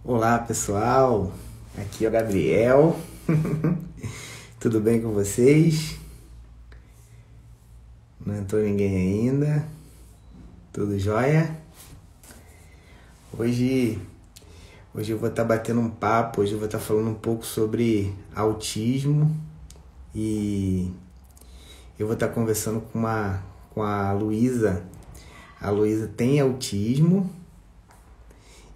Olá pessoal, aqui é o Gabriel, tudo bem com vocês? Não entrou ninguém ainda, tudo jóia? Hoje eu vou estar batendo um papo, hoje eu vou estar falando um pouco sobre autismo e eu vou estar conversando com a Luísa. A Luísa tem autismo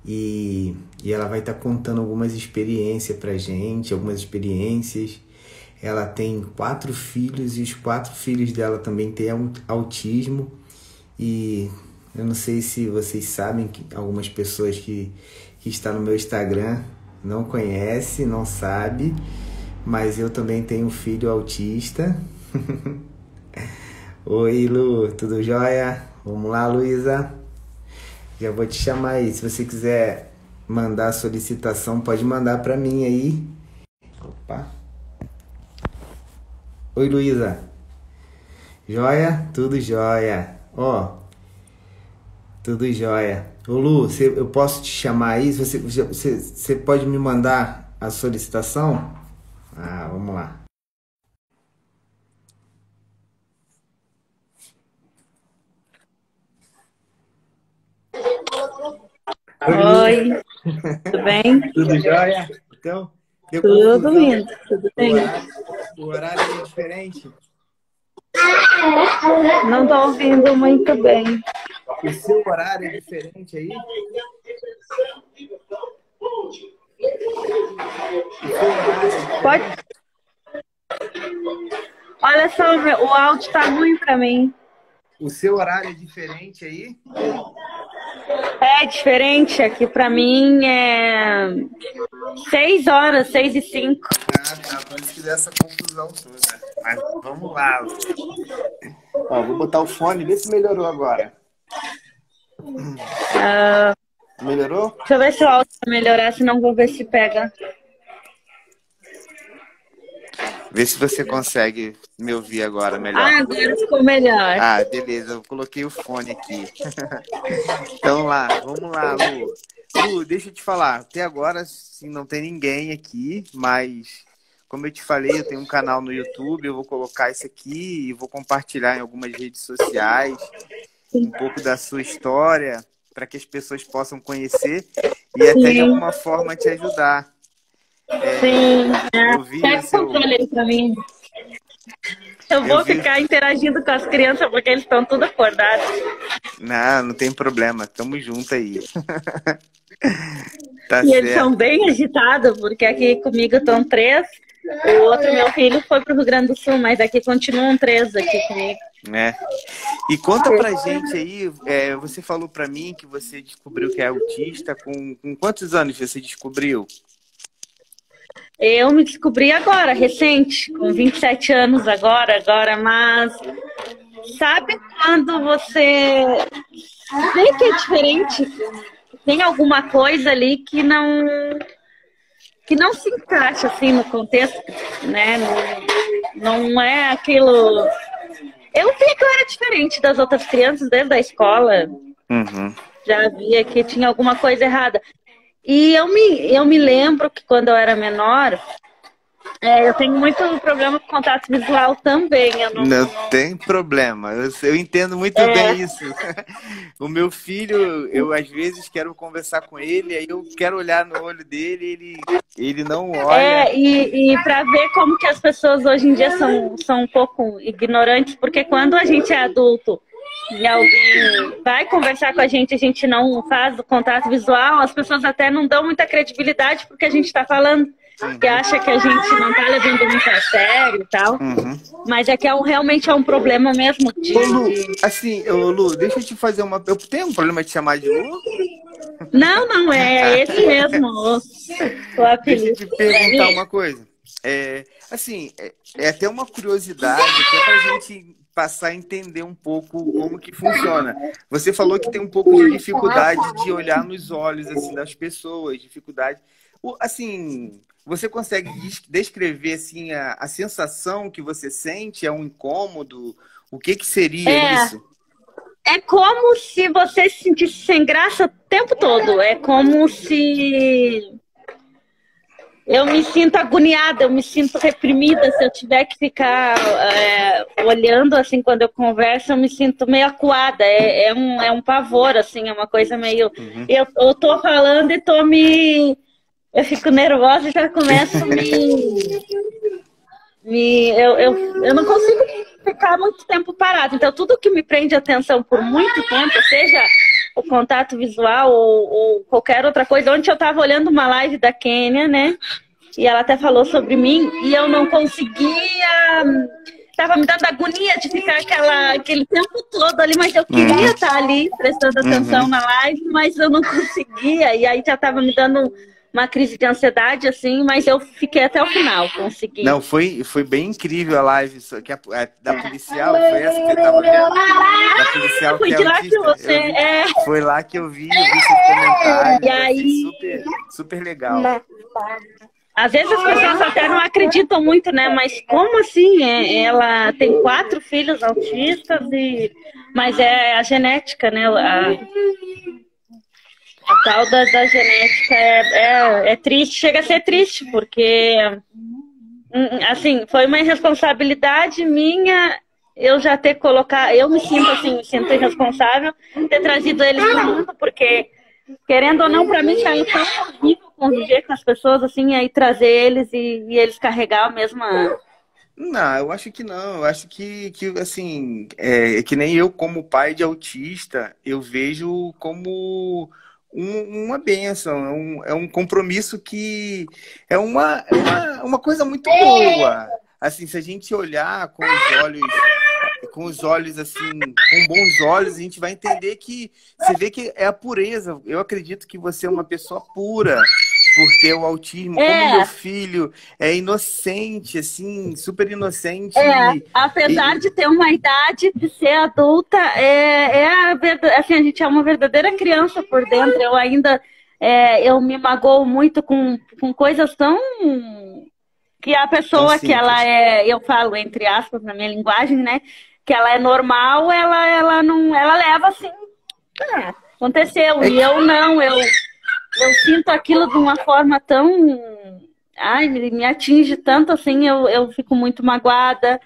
e ela vai estar contando algumas experiências pra gente, algumas experiências. Ela tem 4 filhos e os 4 filhos dela também têm autismo. E eu não sei se vocês sabem que algumas pessoas que estão no meu Instagram não conhecem, não sabem, mas eu também tenho um filho autista. Oi, Lu, tudo jóia? Vamos lá, Luísa? Já vou te chamar aí. Se você quiser mandar a solicitação, pode mandar para mim aí. Opa. Oi, Luísa. Jóia? Tudo jóia. Ó, tudo jóia. Ô, Lu, eu posso te chamar aí? Você pode me mandar a solicitação? Ah, vamos lá. Oi, Lu. Oi, tudo bem? Tudo jóia? Então, deu Tudo confusão. indo, tudo O bem. horário, o horário é diferente. Não tô ouvindo muito bem. O seu horário é diferente aí? O seu horário é Pode. diferente? Olha só, o áudio tá ruim pra mim. O seu horário é diferente aí? É diferente, aqui pra mim é 6 horas, 6:05. Ah, tá. Por isso que deu essa confusão toda. Mas vamos lá, Lu. Ó, vou botar o fone, vê se melhorou agora. Melhorou? Deixa eu ver se o áudio vai melhorar, senão vou ver se pega. Vê se você consegue me ouvir agora melhor. Ah, agora ficou melhor. Ah, beleza. Eu coloquei o fone aqui. Então vamos lá, Lu. Lu, deixa eu te falar. Até agora, sim, não tem ninguém aqui, mas como eu te falei, eu tenho um canal no YouTube, eu vou colocar isso aqui e vou compartilhar em algumas redes sociais um pouco da sua história para que as pessoas possam conhecer e até de Sim, alguma forma te ajudar. sim. Eu vi Pega o o seu. controle aí pra mim. Eu Eu vou vi. ficar interagindo com as crianças porque eles estão tudo acordados. Não tem problema. Tamo junto aí. Tá E eles são certo, bem agitados, porque aqui comigo estão 3. O outro, meu filho, foi para o Rio Grande do Sul, mas aqui continuam 3 aqui comigo. né? E conta pra gente aí, você falou pra mim que você descobriu que é autista. Com quantos anos você descobriu? Eu me descobri agora, recente, com 27 anos agora, mas sabe quando você vê que é diferente? Tem alguma coisa ali que não se encaixa assim no contexto, né? Não é aquilo. Eu vi que eu era diferente das outras crianças desde a escola. Uhum. Já via que tinha alguma coisa errada. E eu me lembro que quando eu era menor, eu tenho muito problema com contato visual também. Eu não. Não tem problema, eu entendo muito bem isso. O meu filho, eu às vezes quero conversar com ele, aí eu quero olhar no olho dele, ele não olha. E para ver como que as pessoas hoje em dia são um pouco ignorantes, porque quando a gente é adulto e alguém vai conversar com a gente não faz o contato visual, as pessoas até não dão muita credibilidade porque a gente está falando, que acha que a gente não está levando muito a sério e tal. Uhum. Mas é que realmente é um problema mesmo Ô, Lu, assim, Lu, deixa eu te fazer uma. Eu tenho um problema de chamar de Lu? Não, é esse mesmo o Deixa eu apelido. te perguntar uma coisa. Assim, é até uma curiosidade, até pra gente passar a entender um pouco como que funciona. Você falou que tem um pouco de dificuldade de olhar nos olhos assim das pessoas, dificuldade. Assim, você consegue descrever assim a sensação que você sente? É um incômodo? O que seria É, isso? é como se você se sentisse sem graça o tempo todo. isso, é como se eu me sinto agoniada, eu me sinto reprimida. Se eu tiver que ficar olhando assim quando eu converso, eu me sinto meio acuada. É um pavor, assim, é uma coisa meio. Eu tô falando e tô me. Eu fico nervosa e já começo a eu não consigo ficar muito tempo parado. Então, tudo que me prende atenção por muito tempo, seja o contato visual ou qualquer outra coisa. Ontem eu estava olhando uma live da Kênia, né? E ela até falou sobre mim e eu não conseguia. Tava me dando agonia de ficar aquele tempo todo ali, mas eu queria estar ali prestando atenção na live, mas eu não conseguia. E aí já estava me dando uma crise de ansiedade, assim, mas eu fiquei até o final, consegui. Não, foi bem incrível a live que a da policial, foi essa que você estava vendo? Da policial que é autista. Foi lá que eu vi seus comentários, e aí... super legal. Às vezes as pessoas até não acreditam muito, né? Mas como assim? Ela tem 4 filhos autistas, mas é a genética, né? A tal da genética é triste, chega a ser triste, porque assim, foi uma irresponsabilidade minha eu já ter colocado, eu me sinto irresponsável ter trazido eles para o mundo, porque querendo ou não, para mim já é tão horrível conviver com as pessoas assim, e aí trazer eles e eles carregar a mesma... Não, eu acho que não. Eu acho que assim, que nem eu como pai de autista, eu vejo como uma bênção, é um compromisso que é uma coisa muito boa. Assim, se a gente olhar com os olhos assim, com bons olhos, a gente vai entender que você vê que é a pureza. Eu acredito que você é uma pessoa pura por ter o autismo, como meu filho é inocente, assim, super inocente. Apesar de ter uma idade, de ser adulta, assim, a gente é uma verdadeira criança por dentro. Eu ainda, eu me magoo muito com coisas tão... que a pessoa que ela eu falo entre aspas na minha linguagem, né, que ela é normal, ela leva assim, aconteceu, e eu não, eu sinto aquilo de uma forma tão... Ai, me atinge tanto assim, eu fico muito magoada.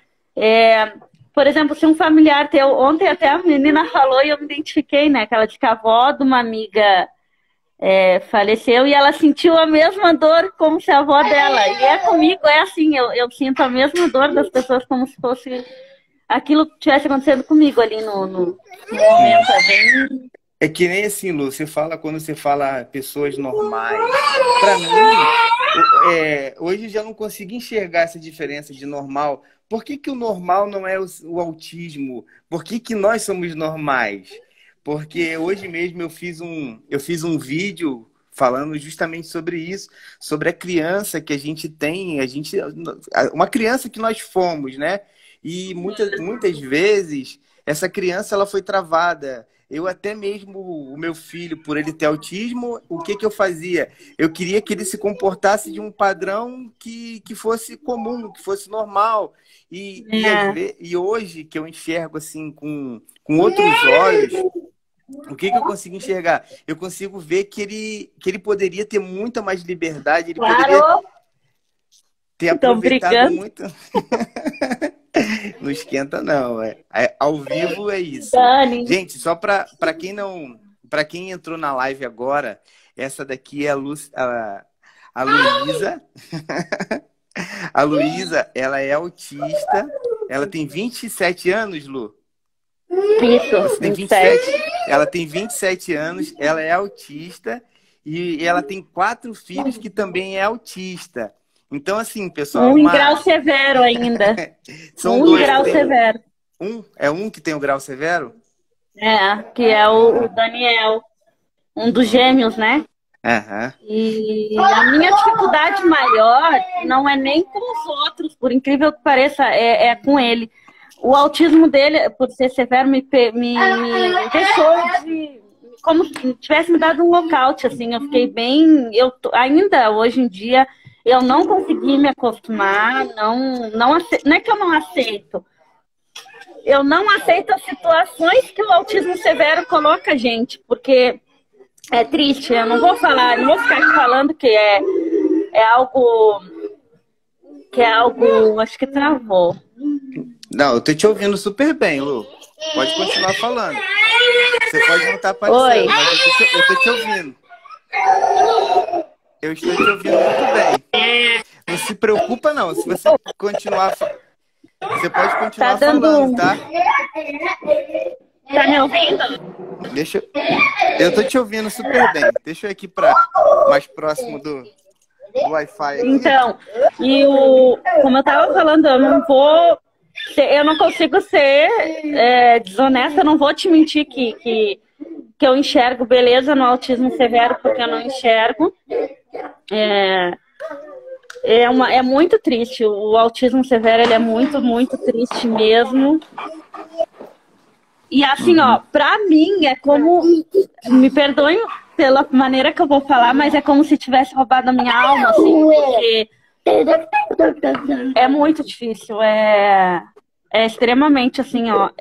Por exemplo, se um familiar teu... Ontem até a menina falou e eu me identifiquei, né? Que ela disse que a avó de uma amiga faleceu e ela sentiu a mesma dor como se a avó dela. E comigo, assim, eu sinto a mesma dor das pessoas como se fosse aquilo que tivesse acontecendo comigo ali no momento. É que nem assim, Lu, quando você fala pessoas normais. Para mim, hoje eu já não consigo enxergar essa diferença de normal. Por que o normal não é o autismo? Por que nós somos normais? Porque hoje mesmo eu fiz um vídeo falando justamente sobre isso, sobre a criança que a gente tem, uma criança que nós fomos, né? E muitas vezes essa criança ela foi travada. Eu até mesmo, o meu filho, por ele ter autismo, o que eu fazia? Eu queria que ele se comportasse de um padrão que fosse comum, que fosse normal. E hoje, que eu enxergo assim com outros olhos, o que eu consigo enxergar? Eu consigo ver que ele poderia ter muita mais liberdade, ele poderia ter aproveitado muito... Não esquenta, não. Ao vivo é isso. Dani. Gente, só para quem entrou na live agora, essa daqui é a Luísa. A Luísa, ela é autista. Ela tem 27 anos, Lu? Isso, você tem 27. Ela tem 27 anos, ela é autista e ela tem 4 filhos que também é autista. Então, assim, pessoal... em grau severo ainda. São dois. Grau severo. É um que tem o grau severo? Que é o Daniel. Um dos gêmeos, né? E a minha dificuldade maior não é nem com os outros, por incrível que pareça, é com ele. O autismo dele, por ser severo, me deixou de... como se tivesse me dado um lockout, assim. Eu fiquei bem... ainda, hoje em dia... Eu não consegui me acostumar, não é que eu não aceito. Eu não aceito as situações que o autismo severo coloca a gente, porque É triste, eu não vou falar, não vou ficar aqui falando é algo que é algo, acho que travou. Não, eu tô te ouvindo super bem, Lu. Pode continuar falando. Você pode não estar aparecendo, Oi. mas eu tô te ouvindo. Eu estou te ouvindo muito bem. Não se preocupa, não. Se você continuar... Você pode continuar falando, tá? Tá me ouvindo? Deixa eu tô te ouvindo super bem. Deixa eu ir aqui mais próximo do Wi-Fi aqui. Então, como eu tava falando, eu não consigo ser desonesta, eu não vou te mentir que eu enxergo beleza no autismo severo, porque eu não enxergo. É muito triste. O autismo severo, ele é muito, muito triste mesmo. E assim, ó, pra mim é como... Me perdoem pela maneira que eu vou falar, mas é como se tivesse roubado a minha alma, assim, porque é muito difícil. É extremamente assim, ó.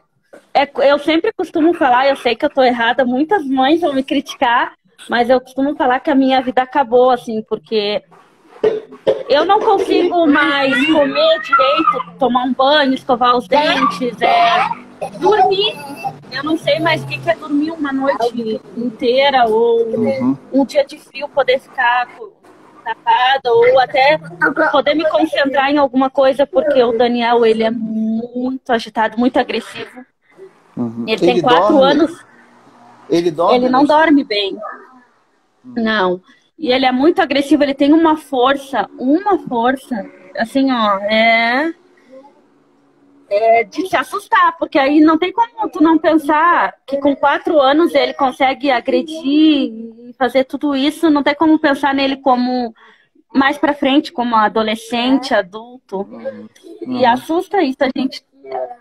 Eu sempre costumo falar, eu sei que eu tô errada, muitas mães vão me criticar, mas eu costumo falar que a minha vida acabou, assim, porque eu não consigo mais comer direito, tomar um banho, escovar os dentes, dormir. Eu não sei mais o que é dormir uma noite inteira ou um dia de frio poder ficar tapada ou até poder me concentrar em alguma coisa, porque o Daniel, ele é muito agitado, muito agressivo. Ele tem 4 anos. Ele dorme? Ele não dorme bem. Não. E ele é muito agressivo, ele tem uma força, assim, ó, de se assustar, porque aí não tem como tu não pensar que com 4 anos ele consegue agredir e fazer tudo isso, não tem como pensar nele como mais pra frente, como adolescente, adulto. E assusta isso,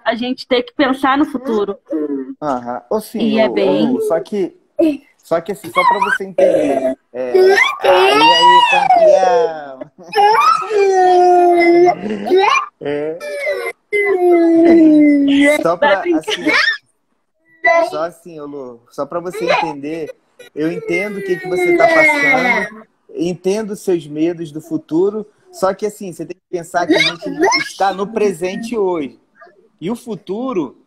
a gente tem que pensar no futuro. Ou sim, e é bem... Só que assim, só pra você entender. Aí, campeão! Só pra você entender, eu entendo o que você tá passando, entendo os seus medos do futuro, só que assim, você tem que pensar que a gente está no presente hoje. E o futuro,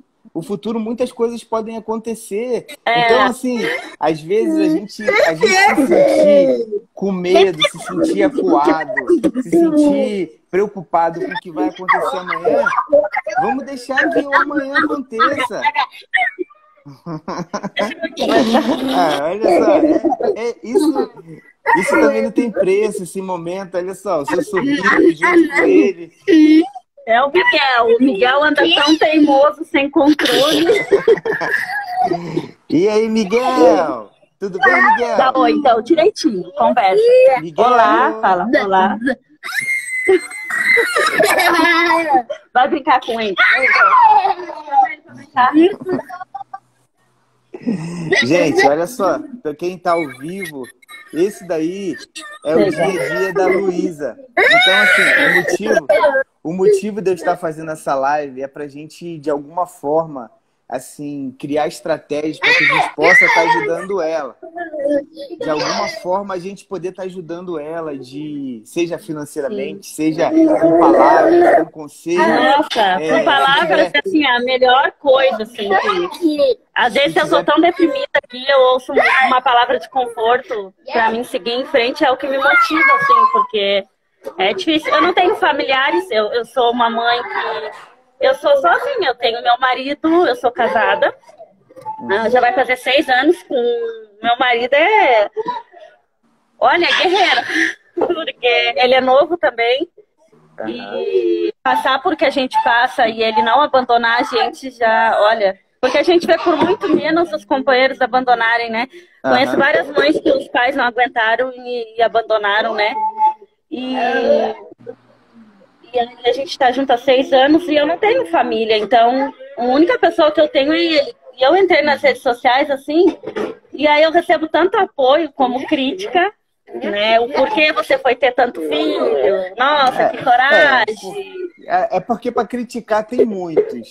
muitas coisas podem acontecer. Então, assim, às vezes a gente se sentir com medo, se sentir acuado, se sentir preocupado com o que vai acontecer amanhã, vamos deixar que o amanhã aconteça. Olha só, isso também não tem preço, esse momento. Olha só, o seu sobrinho junto com ele. É o Miguel. O Miguel anda tão teimoso, sem controle. E aí, Miguel? Tudo bem, Miguel? Tá bom, então, direitinho. Conversa. Miguel. Olá, fala. Olá. Vai brincar com ele. Vai brincar. Gente, olha só. Pra quem tá ao vivo, esse daí é o dia a dia da Luísa. Então, assim, o motivo de eu estar fazendo essa live é pra gente, de alguma forma, assim, criar estratégias para que a gente possa estar ajudando ela. De alguma forma, a gente poder estar ajudando ela, seja financeiramente, seja com palavras, com conselhos. Nossa, com palavras, assim, a melhor coisa, assim. Às vezes eu sou tão deprimida que eu ouço uma palavra de conforto para mim seguir em frente, é o que me motiva, assim, porque é difícil. Eu não tenho familiares, eu sou uma mãe que... Eu sou sozinha, eu tenho meu marido, eu sou casada, já vai fazer 6 anos com meu marido, olha, guerreiro, porque ele é novo também, e passar por que a gente passa e ele não abandonar a gente já, olha, porque a gente vê por muito menos os companheiros abandonarem, né? Conheço várias mães que os pais não aguentaram e abandonaram, né? E a gente está junto há 6 anos e eu não tenho família, então a única pessoa que eu tenho é ele. E eu entrei nas redes sociais assim, e aí eu recebo tanto apoio como crítica, né? O porquê você foi ter tanto filho, nossa, que coragem. É porque para criticar tem muitos.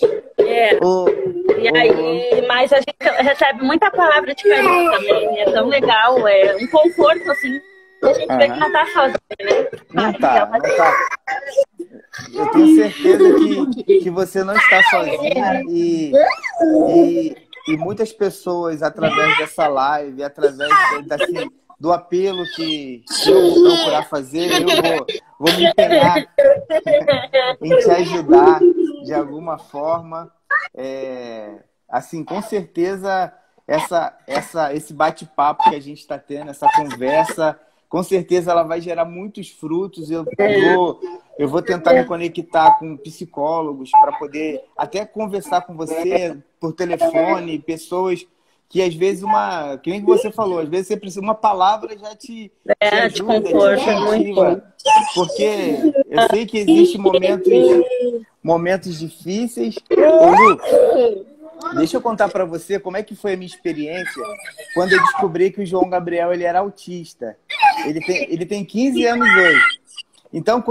E aí, mas a gente recebe muita palavra de carinho também. É tão legal, é um conforto, assim. A gente vê que não tá sozinho, né? Não tá, não tá. Eu tenho certeza que você não está sozinha e muitas pessoas, através dessa live, através assim, do apelo que eu vou procurar fazer, eu vou me empenhar em te ajudar de alguma forma. Assim, com certeza, esse bate-papo que a gente está tendo, essa conversa, com certeza ela vai gerar muitos frutos. Eu vou tentar me conectar com psicólogos para poder até conversar com você por telefone, pessoas que às vezes que nem você falou, às vezes você precisa, uma palavra já te ajuda, te incentiva. Porque eu sei que existem momentos difíceis. Ô, Lu, deixa eu contar para você como é que foi a minha experiência quando eu descobri que o João Gabriel ele era autista. Ele tem 15 anos hoje. Então,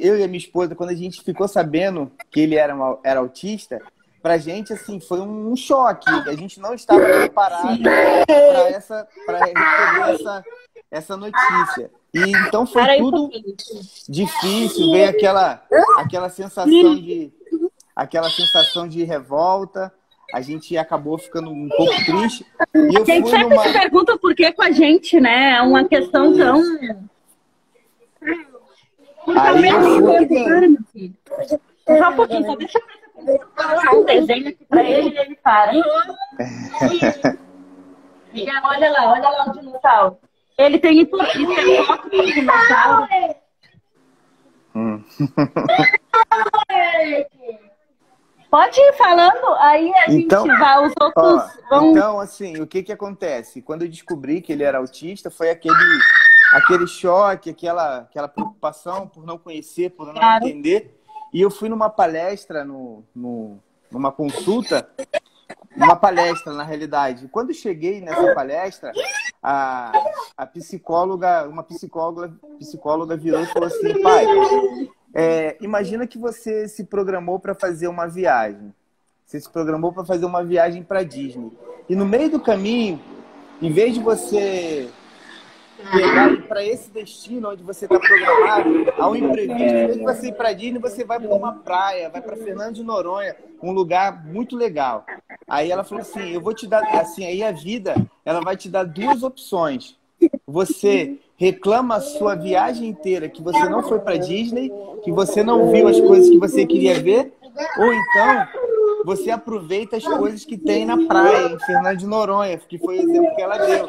eu e a minha esposa, quando a gente ficou sabendo que ele era autista, pra gente, assim, foi um choque. A gente não estava preparado para receber essa notícia. E então foi tudo difícil, veio aquela sensação de revolta. A gente acabou ficando um pouco triste. E eu sempre se pergunta por que com a gente, né? É uma questão tão... Só um pouquinho, só deixa eu passar um desenho aqui pra ele e ele para. Miguel, olha lá o dinossauro. Ele tem isso é foto do dinossauro. Pode ir falando, aí a gente vai, os outros vão... Então, assim, o que acontece? Quando eu descobri que ele era autista, foi aquele choque, aquela preocupação por não conhecer, por não entender. E eu fui numa palestra, numa consulta, uma palestra, na realidade. Quando eu cheguei nessa palestra, uma psicóloga virou e falou assim: pai, imagina que você se programou para fazer uma viagem. Você se programou para fazer uma viagem para Disney. E no meio do caminho, em vez de você pegar para esse destino onde você está programado, há um imprevisto, em vez de você ir para Disney, você vai para uma praia, vai para Fernando de Noronha, um lugar muito legal. Aí ela falou assim: eu vou te dar, assim, aí a vida, ela vai te dar duas opções. Você reclama a sua viagem inteira que você não foi para Disney, que você não viu as coisas que você queria ver, ou então você aproveita as coisas que tem na praia, em Fernando de Noronha, que foi o exemplo que ela deu.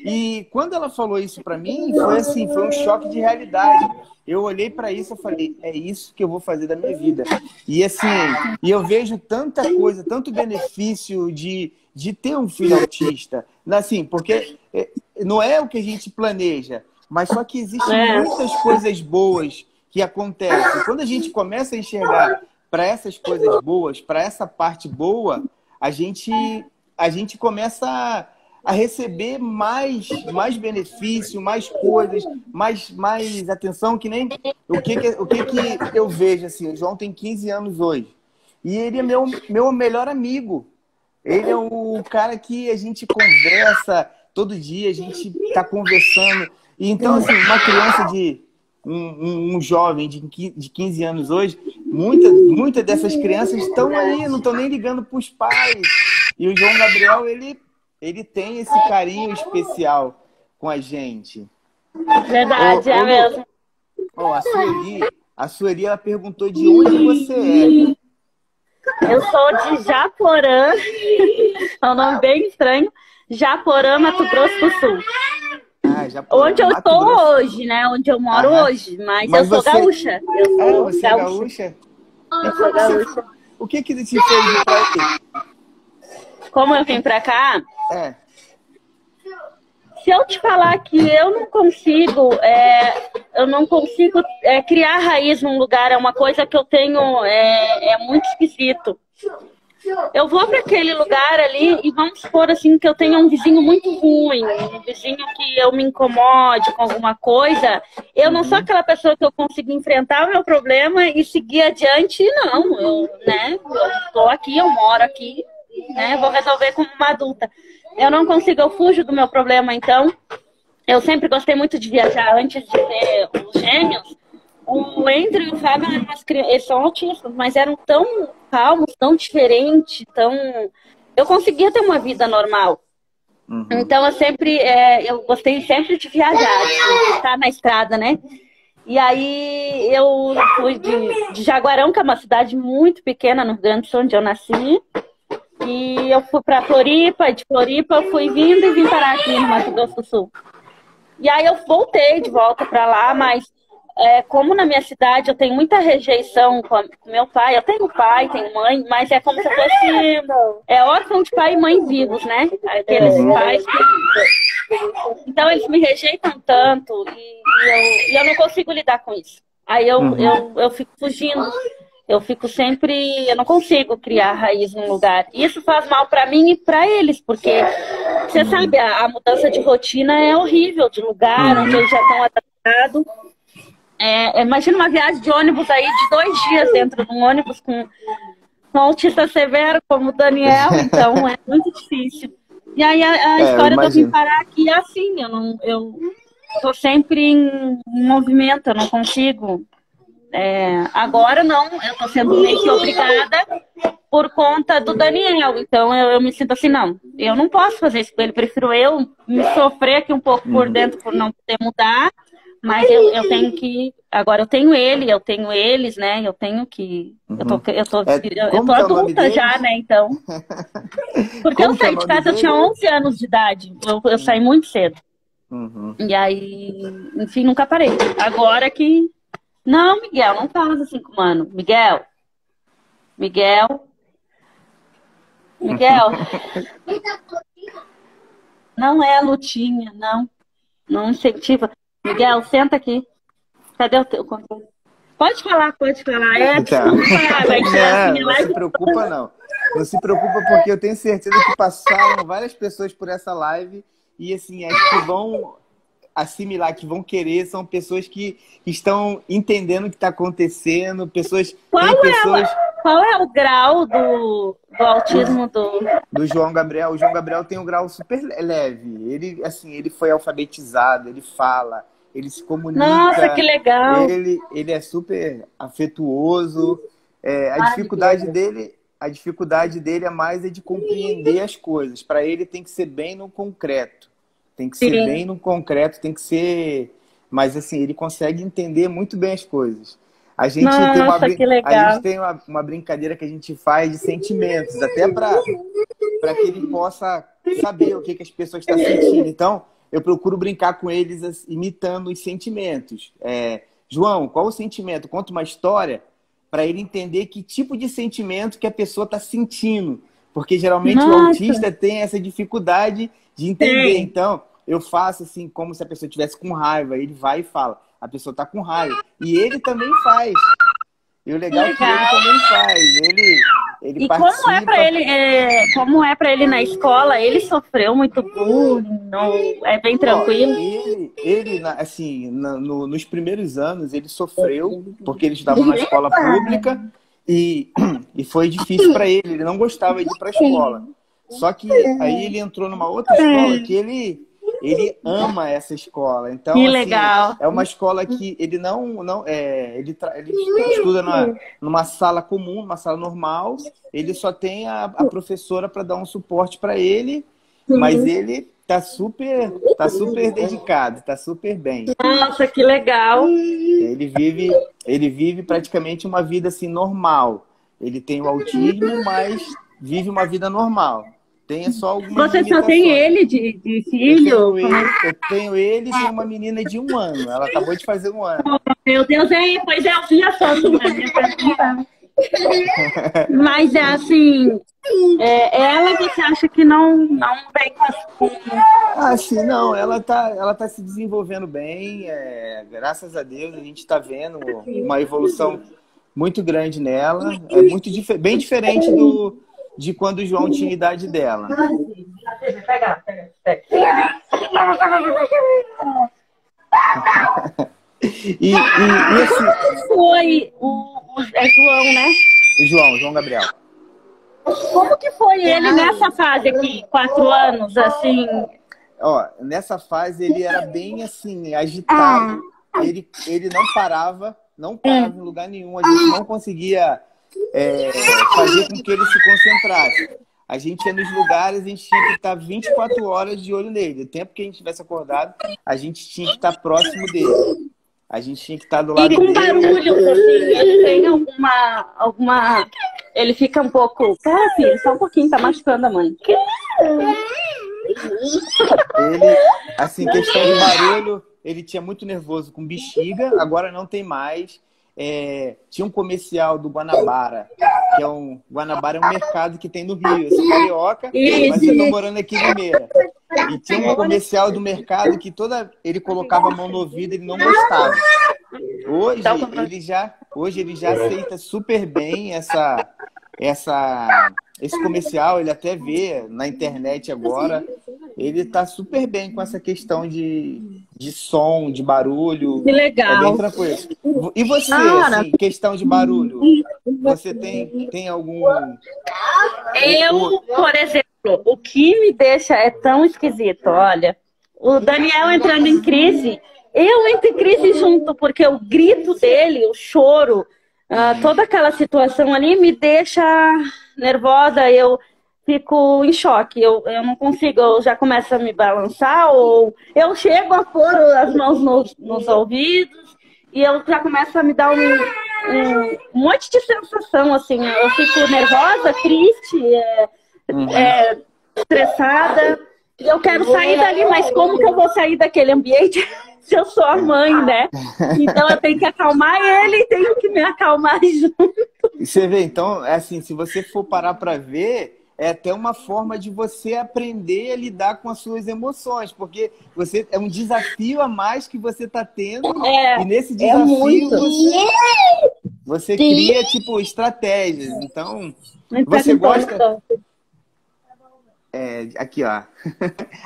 E quando ela falou isso para mim, foi assim, foi um choque de realidade. Eu olhei para isso e falei: é isso que eu vou fazer da minha vida. E assim, eu vejo tanta coisa, tanto benefício de ter um filho autista. Assim, porque não é o que a gente planeja, mas só que existem muitas coisas boas que acontecem. Quando a gente começa a enxergar para essas coisas boas, para essa parte boa, a gente começa a receber mais benefício, mais coisas, mais atenção, que nem o que eu vejo assim. O João tem 15 anos hoje e ele é meu melhor amigo. Ele é o cara que a gente conversa todo dia, a gente está conversando. E então, assim, uma criança um jovem de 15 anos hoje, muitas dessas crianças estão aí, não estão nem ligando para os pais. E o João Gabriel, ele tem esse carinho especial com a gente. Verdade, é mesmo. A Sueli, ela perguntou de onde você é. Eu sou de Japorã, é um nome bem estranho, Japorã, Mato Grosso do Sul. Japorã, onde eu estou hoje, né? Onde eu moro hoje, mas eu sou gaúcha. Você é gaúcha? Eu sou gaúcha. O que te fez vir pra aqui? Como eu vim pra cá? Se eu te falar que eu não consigo criar raiz num lugar, é uma coisa que eu tenho, é muito esquisito. Eu vou para aquele lugar ali e vamos supor assim que eu tenha um vizinho muito ruim, um vizinho que eu me incomode com alguma coisa. Eu não sou aquela pessoa que eu consigo enfrentar o meu problema e seguir adiante, não. Eu tô aqui, eu moro aqui, né? Eu vou resolver como uma adulta. Eu não consigo, eu fujo do meu problema, então. Eu sempre gostei muito de viajar. Antes de ter os gêmeos, o Andrew e o Fábio eram eles são autistas, mas eram tão calmos, tão diferentes, tão... Eu conseguia ter uma vida normal. Uhum. Então eu gostei sempre de viajar, de estar na estrada, né? E aí eu fui de Jaguarão, que é uma cidade muito pequena no Rio Grande do Sul, onde eu nasci. E eu fui para Floripa, e de Floripa eu fui vindo e vim parar aqui no Mato Grosso do Sul. E aí eu voltei de volta para lá, mas como na minha cidade eu tenho muita rejeição com meu pai, eu tenho pai, tenho mãe, mas é como se eu fosse órfão de pai e mãe vivos, né? Aqueles pais que... Então eles me rejeitam tanto e eu não consigo lidar com isso. Aí eu fico fugindo. Eu fico sempre... Eu não consigo criar raiz num lugar. Isso faz mal para mim e para eles, porque você sabe, a mudança de rotina é horrível, de lugar onde eles já estão adaptados. Imagina uma viagem de ônibus aí de 2 dias dentro de um ônibus com um autista severo como o Daniel, então é muito difícil. E aí a história de eu vir parar aqui é assim, eu tô sempre em movimento, eu não consigo. Agora não, eu tô sendo meio que obrigada por conta do Daniel, então eu me sinto assim, não, eu não posso fazer isso com ele, prefiro eu me sofrer aqui um pouco por dentro por não poder mudar, mas eu tenho que, agora eu tenho ele, eu tenho eles, né, eu tenho que, eu tô adulta já, né, então, porque eu saí de casa, eu tinha 11 anos de idade, eu saí muito cedo, e aí, enfim, nunca parei, agora que... Não, Miguel, não fala assim com o mano. Miguel. Não é a lutinha, não. Não incentiva. Miguel, senta aqui. Cadê o teu controle? Pode falar. Então, não se preocupa, não. Não se preocupa, porque eu tenho certeza que passaram várias pessoas por essa live e, assim, as que vão... assimilar, que vão querer, são pessoas que estão entendendo o que está acontecendo, Qual é o grau do autismo do João Gabriel? O João Gabriel tem um grau super leve. Ele, assim, ele foi alfabetizado, ele fala, ele se comunica. Nossa, que legal! Ele é super afetuoso. A dificuldade dele é mais de compreender as coisas. Para ele tem que ser bem no concreto. Tem que ser bem no concreto, tem que ser... Mas, assim, ele consegue entender muito bem as coisas. A gente tem uma brincadeira que a gente faz de sentimentos, até para que ele possa saber o que as pessoas estão sentindo. Então, eu procuro brincar com eles imitando os sentimentos. João, qual o sentimento? Conta uma história para ele entender que tipo de sentimento que a pessoa está sentindo. Porque, geralmente, o autista tem essa dificuldade de entender. Então, eu faço assim, como se a pessoa estivesse com raiva. Ele vai e fala, a pessoa está com raiva. E ele também faz. E o legal é que ele também faz. Ele participa. Como é para ele na escola? Ele sofreu muito bullying? É bem tranquilo? Ele assim, nos primeiros anos, ele sofreu, porque ele estudava numa escola pública e foi difícil para ele. Ele não gostava de ir para a escola. Só que aí ele entrou numa outra escola que ele ama essa escola. Então, que assim, legal. É uma escola que ele ele estuda numa sala comum, numa sala normal. Ele só tem a professora para dar um suporte para ele, mas ele tá super dedicado, tá super bem. Nossa, que legal. Ele vive praticamente uma vida assim normal. Ele tem o autismo, mas vive uma vida normal. Tem só algumas Você só tem ele de filho? Eu tenho ele e uma menina de 1 ano. Ela acabou de fazer 1 ano. Oh, meu Deus, pois eu vi a foto. Mas é assim, ela você acha que não vem com... Ah, sim, não. Ela tá se desenvolvendo bem. Graças a Deus, a gente está vendo uma evolução muito grande nela. É bem diferente de quando o João tinha a idade dela. Pega. E assim... Foi o João, né? João Gabriel. Como que foi ele nessa fase aqui, 4 anos, assim? Ó, nessa fase ele era bem assim, agitado. Ele não parava em lugar nenhum. A gente não conseguia fazer com que ele se concentrasse. A gente ia nos lugares, a gente tinha que estar 24 horas de olho nele. O tempo que a gente estivesse acordado, a gente tinha que estar próximo dele. A gente tinha que estar do lado dele. E com barulho, assim, ele tem alguma... Ele fica um pouco... Ah, filho, só um pouquinho, tá machucando a mãe. Ele, assim, questão de barulho, ele tinha muito nervoso com bexiga, agora não tem mais. Tinha um comercial do Guanabara, que Guanabara é um mercado que tem no Rio. Eu sou carioca, mas eu tô morando aqui em Limeira. E tinha um comercial do mercado que ele colocava a mão no ouvido e ele não gostava. Hoje ele já aceita super bem esse comercial, ele até vê na internet agora. Ele tá super bem com essa questão de som, de barulho. Que legal. É bem tranquilo. E você, assim, questão de barulho? Você tem algum... Eu, por exemplo, o que me deixa tão esquisito, olha, o Daniel entrando em crise, eu entro em crise junto, porque o grito dele, o choro, toda aquela situação ali me deixa nervosa, eu fico em choque, eu não consigo, eu já começo a me balançar, ou eu chego a pôr as mãos nos ouvidos e eu já começo a me dar um monte de sensação, assim, eu fico nervosa, triste, estressada, e eu quero sair dali, mas como que eu vou sair daquele ambiente se eu sou a mãe, né? Então eu tenho que acalmar ele e tenho que me acalmar junto. E você vê, então, assim, se você for parar para ver, é até uma forma de você aprender a lidar com as suas emoções, porque é um desafio a mais que você está tendo, e nesse desafio você cria, tipo, estratégias. Então, você gosta... Aqui, ó.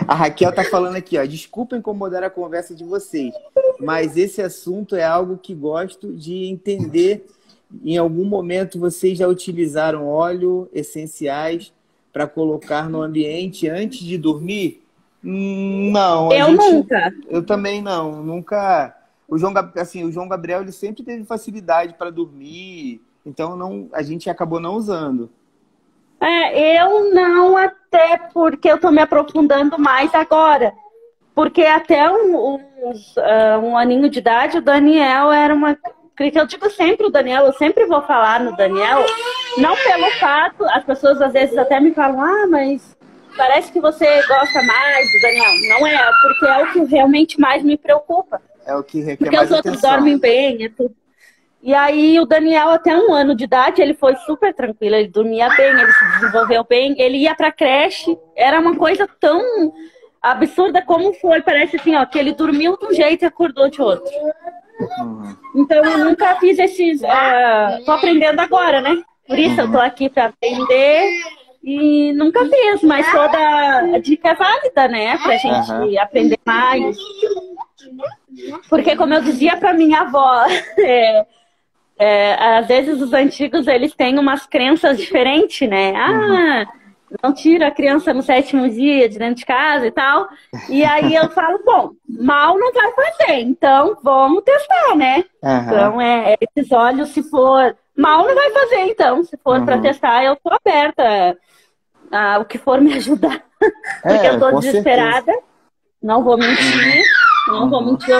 A Raquel tá falando aqui, ó. Desculpa incomodar a conversa de vocês, mas esse assunto é algo que gosto de entender. Em algum momento vocês já utilizaram óleo essenciais para colocar no ambiente antes de dormir? Não. Nunca. Eu também não. Nunca. O João Gabriel, ele sempre teve facilidade para dormir, então a gente acabou não usando. Eu não, até porque eu tô me aprofundando mais agora. Porque até um aninho de idade, o Daniel era uma... Eu digo sempre o Daniel, eu sempre vou falar no Daniel, não pelo fato, as pessoas às vezes até me falam, mas parece que você gosta mais do Daniel. Não é, porque é o que realmente mais me preocupa. É o que requer porque mais os outros atenção. Dormem bem, é tudo. E aí o Daniel, até 1 ano de idade, ele foi super tranquilo, ele dormia bem, ele se desenvolveu bem, ele ia pra creche, era uma coisa tão absurda como foi, parece assim, ó, que ele dormiu de um jeito e acordou de outro. Então eu nunca fiz esses, tô aprendendo agora, né? Por isso eu tô aqui pra aprender e nunca fiz, mas toda a dica é válida, né? Pra gente aprender mais. Porque como eu dizia pra minha avó, às vezes os antigos, eles têm umas crenças diferentes, né? Não tira a criança no 7º dia de dentro de casa e tal. E aí eu falo, bom, mal não vai fazer, então vamos testar, né? Então, esses olhos, se for... Mal não vai fazer, então. Se for para testar, eu tô aberta a o que for me ajudar. Porque eu tô desesperada. Certeza. Não vou mentir. Não vou mentir,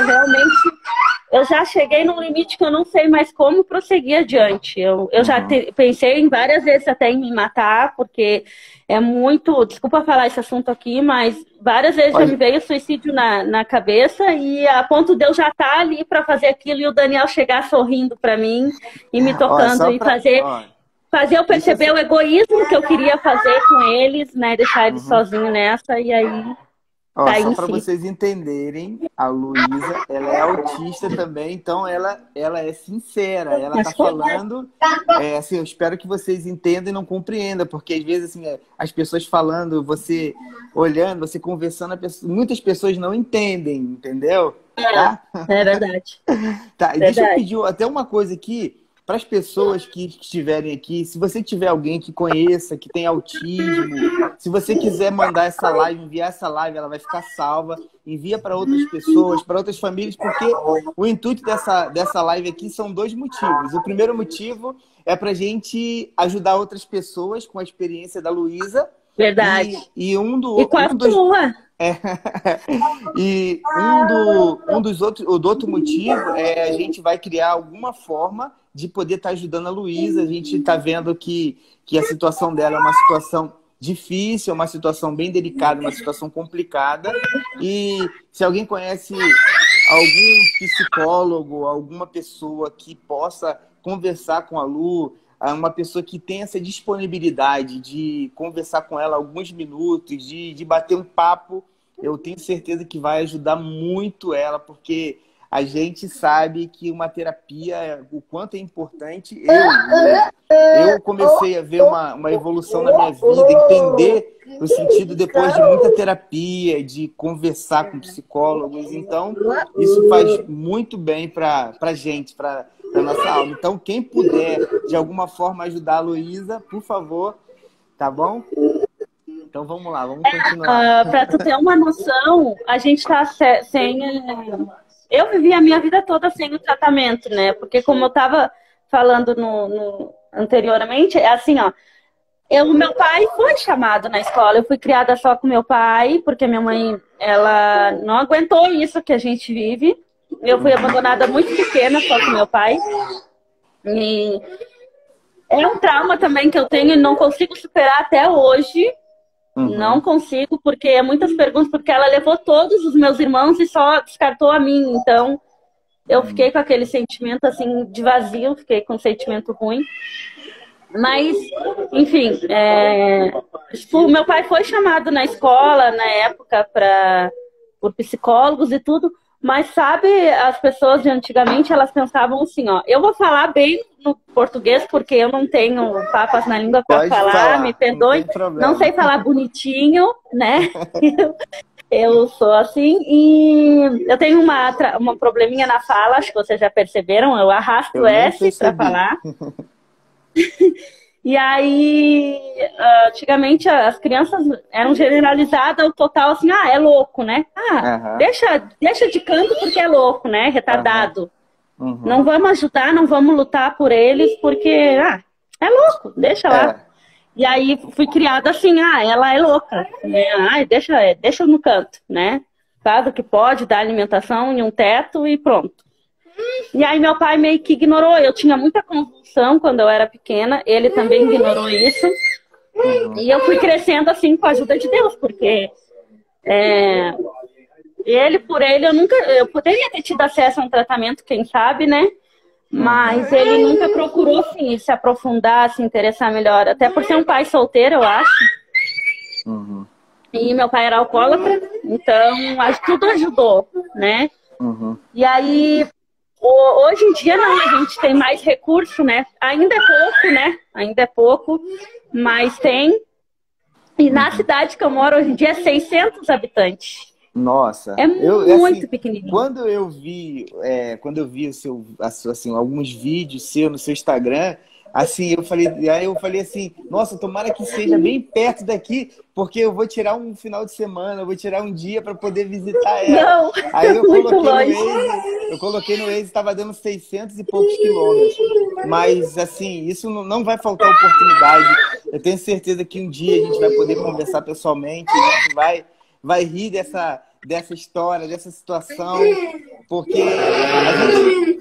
eu já cheguei num limite que eu não sei mais como prosseguir adiante. Eu já pensei em várias vezes até em me matar, porque é muito... Desculpa falar esse assunto aqui, mas várias vezes já me veio suicídio na cabeça e a ponto de eu já estar ali para fazer aquilo e o Daniel chegar sorrindo para mim e me tocando e fazer eu perceber o egoísmo que eu queria fazer com eles, né? Deixar eles sozinhos nessa e aí... só para vocês entenderem, a Luísa, ela é autista também, então ela é sincera, ela tá falando, assim, eu espero que vocês entendam e não compreendam, porque às vezes, assim, as pessoas falando, você olhando, você conversando, muitas pessoas não entendem, entendeu? É verdade. Tá, e deixa eu pedir até uma coisa aqui, para as pessoas que estiverem aqui, se você tiver alguém que conheça, que tem autismo, se você quiser mandar essa live, enviar essa live, ela vai ficar salva, envia para outras pessoas, para outras famílias, porque o intuito dessa live aqui são 2 motivos. O primeiro motivo é para a gente ajudar outras pessoas com a experiência da Luísa. Verdade. E com a tua. E o outro motivo é a gente vai criar alguma forma de poder estar ajudando a Luísa. A gente está vendo que a situação dela é uma situação difícil, é uma situação bem delicada, uma situação complicada. E se alguém conhece algum psicólogo, alguma pessoa que possa conversar com a Lu, uma pessoa que tem essa disponibilidade de conversar com ela alguns minutos, de bater um papo, eu tenho certeza que vai ajudar muito ela, porque a gente sabe que uma terapia, o quanto é importante. Eu comecei a ver uma evolução na minha vida, entender o sentido depois de muita terapia, de conversar com psicólogos. Então, isso faz muito bem para a gente, para a nossa alma. Então, quem puder, de alguma forma, ajudar a Luísa, por favor, tá bom? Então, vamos lá, vamos continuar. Para tu ter uma noção, a gente está sem... Eu vivi a minha vida toda sem o tratamento, né? Porque como eu estava falando anteriormente, é assim, ó. Meu pai foi chamado na escola. Eu fui criada só com meu pai, porque minha mãe, ela não aguentou isso que a gente vive. Eu fui abandonada muito pequena só com meu pai. E é um trauma também que eu tenho e não consigo superar até hoje. Não consigo, porque é muitas perguntas, porque ela levou todos os meus irmãos e só descartou a mim. Então, eu fiquei com aquele sentimento, assim, de vazio, fiquei com um sentimento ruim. Mas, enfim, meu pai foi chamado na escola, na época, por psicólogos e tudo. Mas, sabe, as pessoas de antigamente, elas pensavam assim, ó, eu vou falar bem no português, porque eu não tenho papas na língua para falar, me perdoe, não sei falar bonitinho, né? Eu sou assim, e eu tenho uma probleminha na fala, acho que vocês já perceberam, eu arrasto o S para falar. E aí, antigamente as crianças eram generalizadas ao total assim, é louco, né? Deixa de canto porque é louco, né? Retardado. Não vamos ajudar, não vamos lutar por eles porque, é louco, deixa lá. E aí fui criada assim, ela é louca, né? Deixa no canto, né? Faz o que pode, dá alimentação e um teto e pronto. E aí meu pai meio que ignorou. Eu tinha muita convulsão quando eu era pequena. Ele também ignorou isso. E eu fui crescendo assim com a ajuda de Deus. Porque por ele, eu poderia ter tido acesso a um tratamento, quem sabe, né? Mas ele nunca procurou assim, se aprofundar, se interessar melhor. Até por ser um pai solteiro, eu acho. E meu pai era alcoólatra. Então, tudo ajudou, né? E aí... Hoje em dia não, a gente tem mais recurso, né? Ainda é pouco, né? Ainda é pouco, mas tem. E na cidade que eu moro hoje em dia é 600 habitantes. Nossa. É muito assim, pequenininho. Quando eu vi assim, alguns vídeos seus no seu Instagram, assim, eu falei assim, nossa, tomara que seja bem perto daqui, porque eu vou tirar um final de semana, eu vou tirar um dia para poder visitar ela. Não, aí eu muito coloquei no Waze, estava dando 600 e poucos quilômetros. Mas, assim, isso não vai faltar oportunidade. Eu tenho certeza que um dia a gente vai poder conversar pessoalmente, a gente vai rir dessa história, dessa situação, porque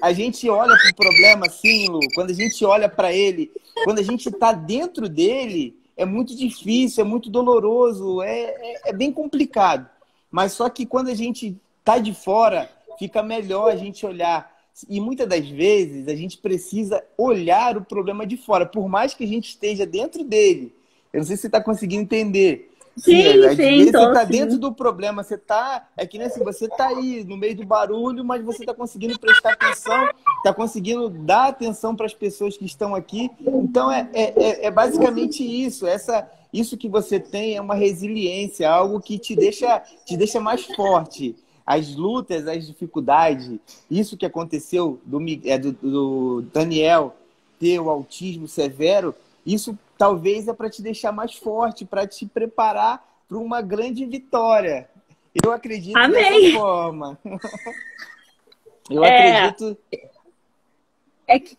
a gente olha para o problema assim, Lu, quando a gente olha para ele, quando a gente está dentro dele, é muito difícil, é muito doloroso, é bem complicado. Mas só que quando a gente está de fora, fica melhor a gente olhar. E muitas das vezes a gente precisa olhar o problema de fora, por mais que a gente esteja dentro dele. Eu não sei se você está conseguindo entender. Sim. Você tá dentro do problema, você tá... É que nem assim, você tá aí no meio do barulho, mas você tá conseguindo prestar atenção, tá conseguindo dar atenção para as pessoas que estão aqui. Então, é basicamente isso. Isso que você tem é uma resiliência, algo que te deixa mais forte. As lutas, as dificuldades, isso que aconteceu do Daniel, ter o autismo severo, isso talvez é para te deixar mais forte, para te preparar para uma grande vitória. Eu acredito Amém. dessa forma. Eu acredito... É que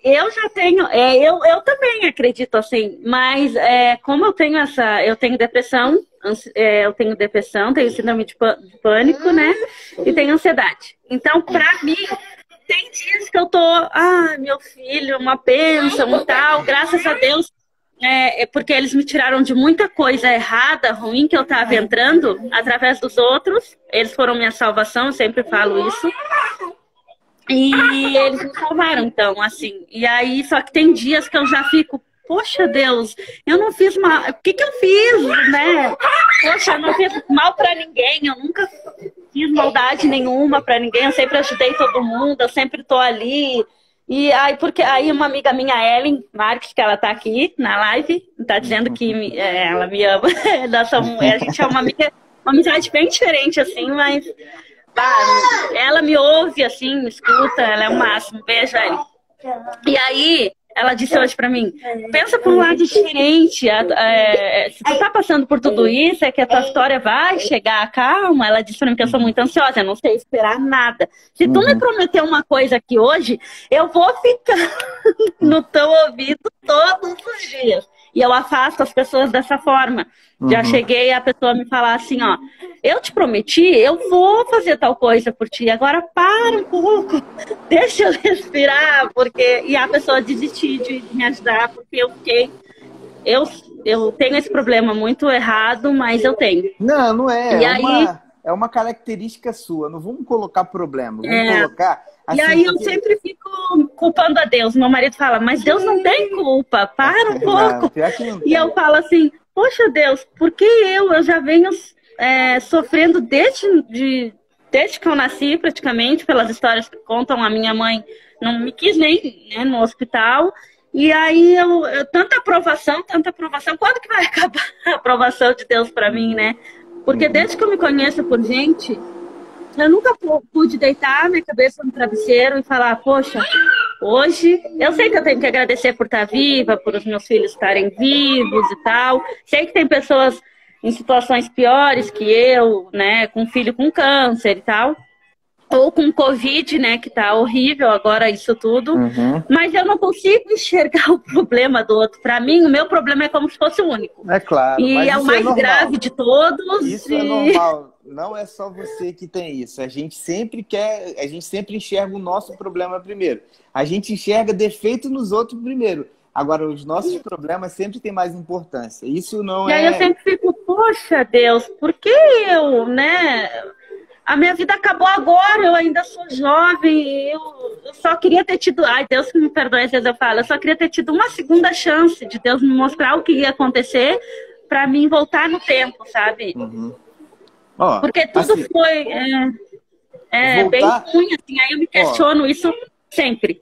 eu já tenho, eu também acredito assim, mas como eu tenho depressão, tenho síndrome de pânico, né? E tenho ansiedade. Então, pra mim, tem dias que eu tô, meu filho, uma bênção e tal, graças a Deus, porque eles me tiraram de muita coisa errada, ruim que eu tava entrando através dos outros. Eles foram minha salvação, eu sempre falo isso. E eles me salvaram, então, assim. E aí, só que tem dias que eu já fico, poxa Deus, eu não fiz mal. O que eu fiz, né? Poxa, eu não fiz mal pra ninguém, eu nunca fiz maldade nenhuma pra ninguém, eu sempre ajudei todo mundo, eu sempre tô ali. E aí, porque aí uma amiga minha, Ellen Marques, que ela tá aqui na live, tá dizendo que ela me ama. A gente é uma amizade bem diferente, assim, mas... ela me ouve, assim, me escuta, ela é o máximo. Beijo, Ellen. E aí, ela disse hoje pra mim, pensa por um lado diferente, se tu tá passando por tudo isso, é que a tua história vai chegar, calma. Ela disse pra mim que eu sou muito ansiosa, eu não sei esperar nada. Se tu me prometer uma coisa aqui hoje, eu vou ficar no teu ouvido todos os dias. E eu afasto as pessoas dessa forma. Já cheguei a pessoa me falar assim, ó, eu te prometi, eu vou fazer tal coisa por ti, agora para um pouco, deixa eu respirar, porque... E a pessoa desistiu de me ajudar, porque eu fiquei... Eu tenho esse problema muito errado, mas eu tenho. Não é. E aí... É uma característica sua, não vamos colocar problema, vamos colocar... Assim, e aí eu sempre fico culpando a Deus. Meu marido fala, mas Deus não tem culpa, para um pouco. E eu falo assim, poxa Deus, por que eu já venho sofrendo desde que eu nasci, praticamente, pelas histórias que contam. A minha mãe não me quis nem, né, no hospital. E aí tanta aprovação. Quando que vai acabar a aprovação de Deus para mim, né? Porque desde que eu me conheço por gente, eu nunca pude deitar minha cabeça no travesseiro e falar, poxa, hoje eu sei que eu tenho que agradecer por estar viva, por os meus filhos estarem vivos e tal. Sei que tem pessoas em situações piores que eu, né, com filho com câncer e tal. Ou com Covid, né, que tá horrível agora isso tudo. Mas eu não consigo enxergar o problema do outro. Para mim, o meu problema é como se fosse o único. É claro. E é o mais grave de todos. Isso é normal. Não é só você que tem isso. A gente sempre enxerga o nosso problema primeiro. A gente enxerga defeito nos outros primeiro. Agora, os nossos problemas sempre têm mais importância. Isso não E aí eu sempre fico, poxa Deus, por que eu, né? A minha vida acabou agora, eu ainda sou jovem, eu só queria ter tido... Ai, Deus que me perdoe, às vezes eu falo, eu só queria ter tido uma segunda chance de Deus me mostrar o que ia acontecer para mim voltar no tempo, sabe? Porque tudo assim, foi voltar... bem ruim, assim, aí eu me questiono isso sempre.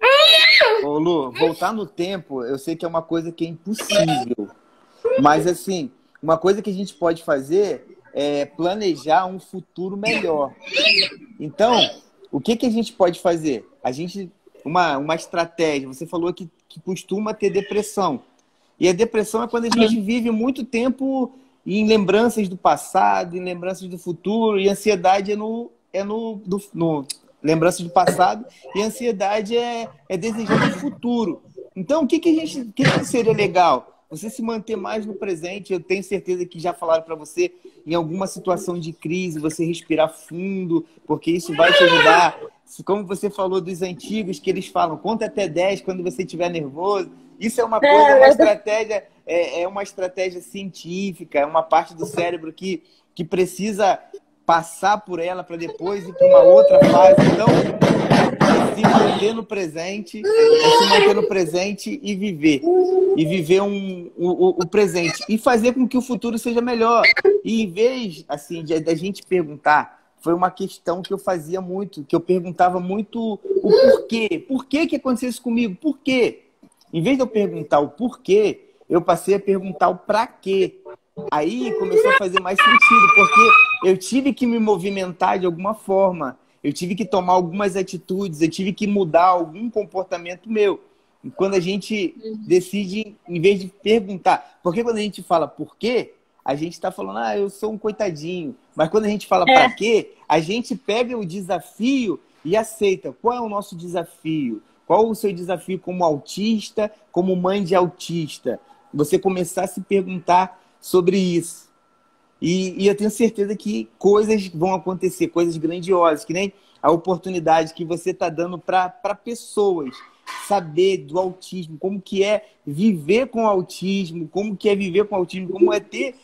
Ô, Lu, voltar no tempo, eu sei que é uma coisa que é impossível, mas assim, uma coisa que a gente pode fazer... planejar um futuro melhor. Então, o que a gente pode fazer? Uma estratégia. Você falou que costuma ter depressão. E a depressão é quando a gente vive muito tempo em lembranças do passado, em lembranças do futuro, e ansiedade é no lembranças do passado, e ansiedade é desejando o futuro. Então, o que seria legal? Você se manter mais no presente. Eu tenho certeza que já falaram para você, em alguma situação de crise, você respirar fundo, porque isso vai te ajudar. Como você falou dos antigos, que eles falam, conta até 10 quando você estiver nervoso. Isso é uma coisa, uma estratégia científica, é uma parte do cérebro que precisa passar por ela para depois ir para uma outra fase. Então, se manter no presente, e viver. E viver o presente. E fazer com que o futuro seja melhor. E em vez, assim, da gente perguntar, foi uma questão que eu fazia muito, que eu perguntava muito o porquê. Por que aconteceu isso comigo? Por quê? Em vez de eu perguntar o porquê, eu passei a perguntar o pra quê. Aí começou a fazer mais sentido, porque eu tive que me movimentar de alguma forma. Eu tive que tomar algumas atitudes, eu tive que mudar algum comportamento meu. quando a gente decide, em vez de perguntar, porque quando a gente fala por quê, a gente está falando, eu sou um coitadinho. Mas quando a gente fala para quê, a gente pega o desafio e aceita. Qual é o nosso desafio? Qual o seu desafio como autista, como mãe de autista? Você começar a se perguntar sobre isso. E eu tenho certeza que coisas vão acontecer, coisas grandiosas, que nem a oportunidade que você está dando para pessoas saber do autismo, como que é viver com autismo, como que é viver com autismo, como é ter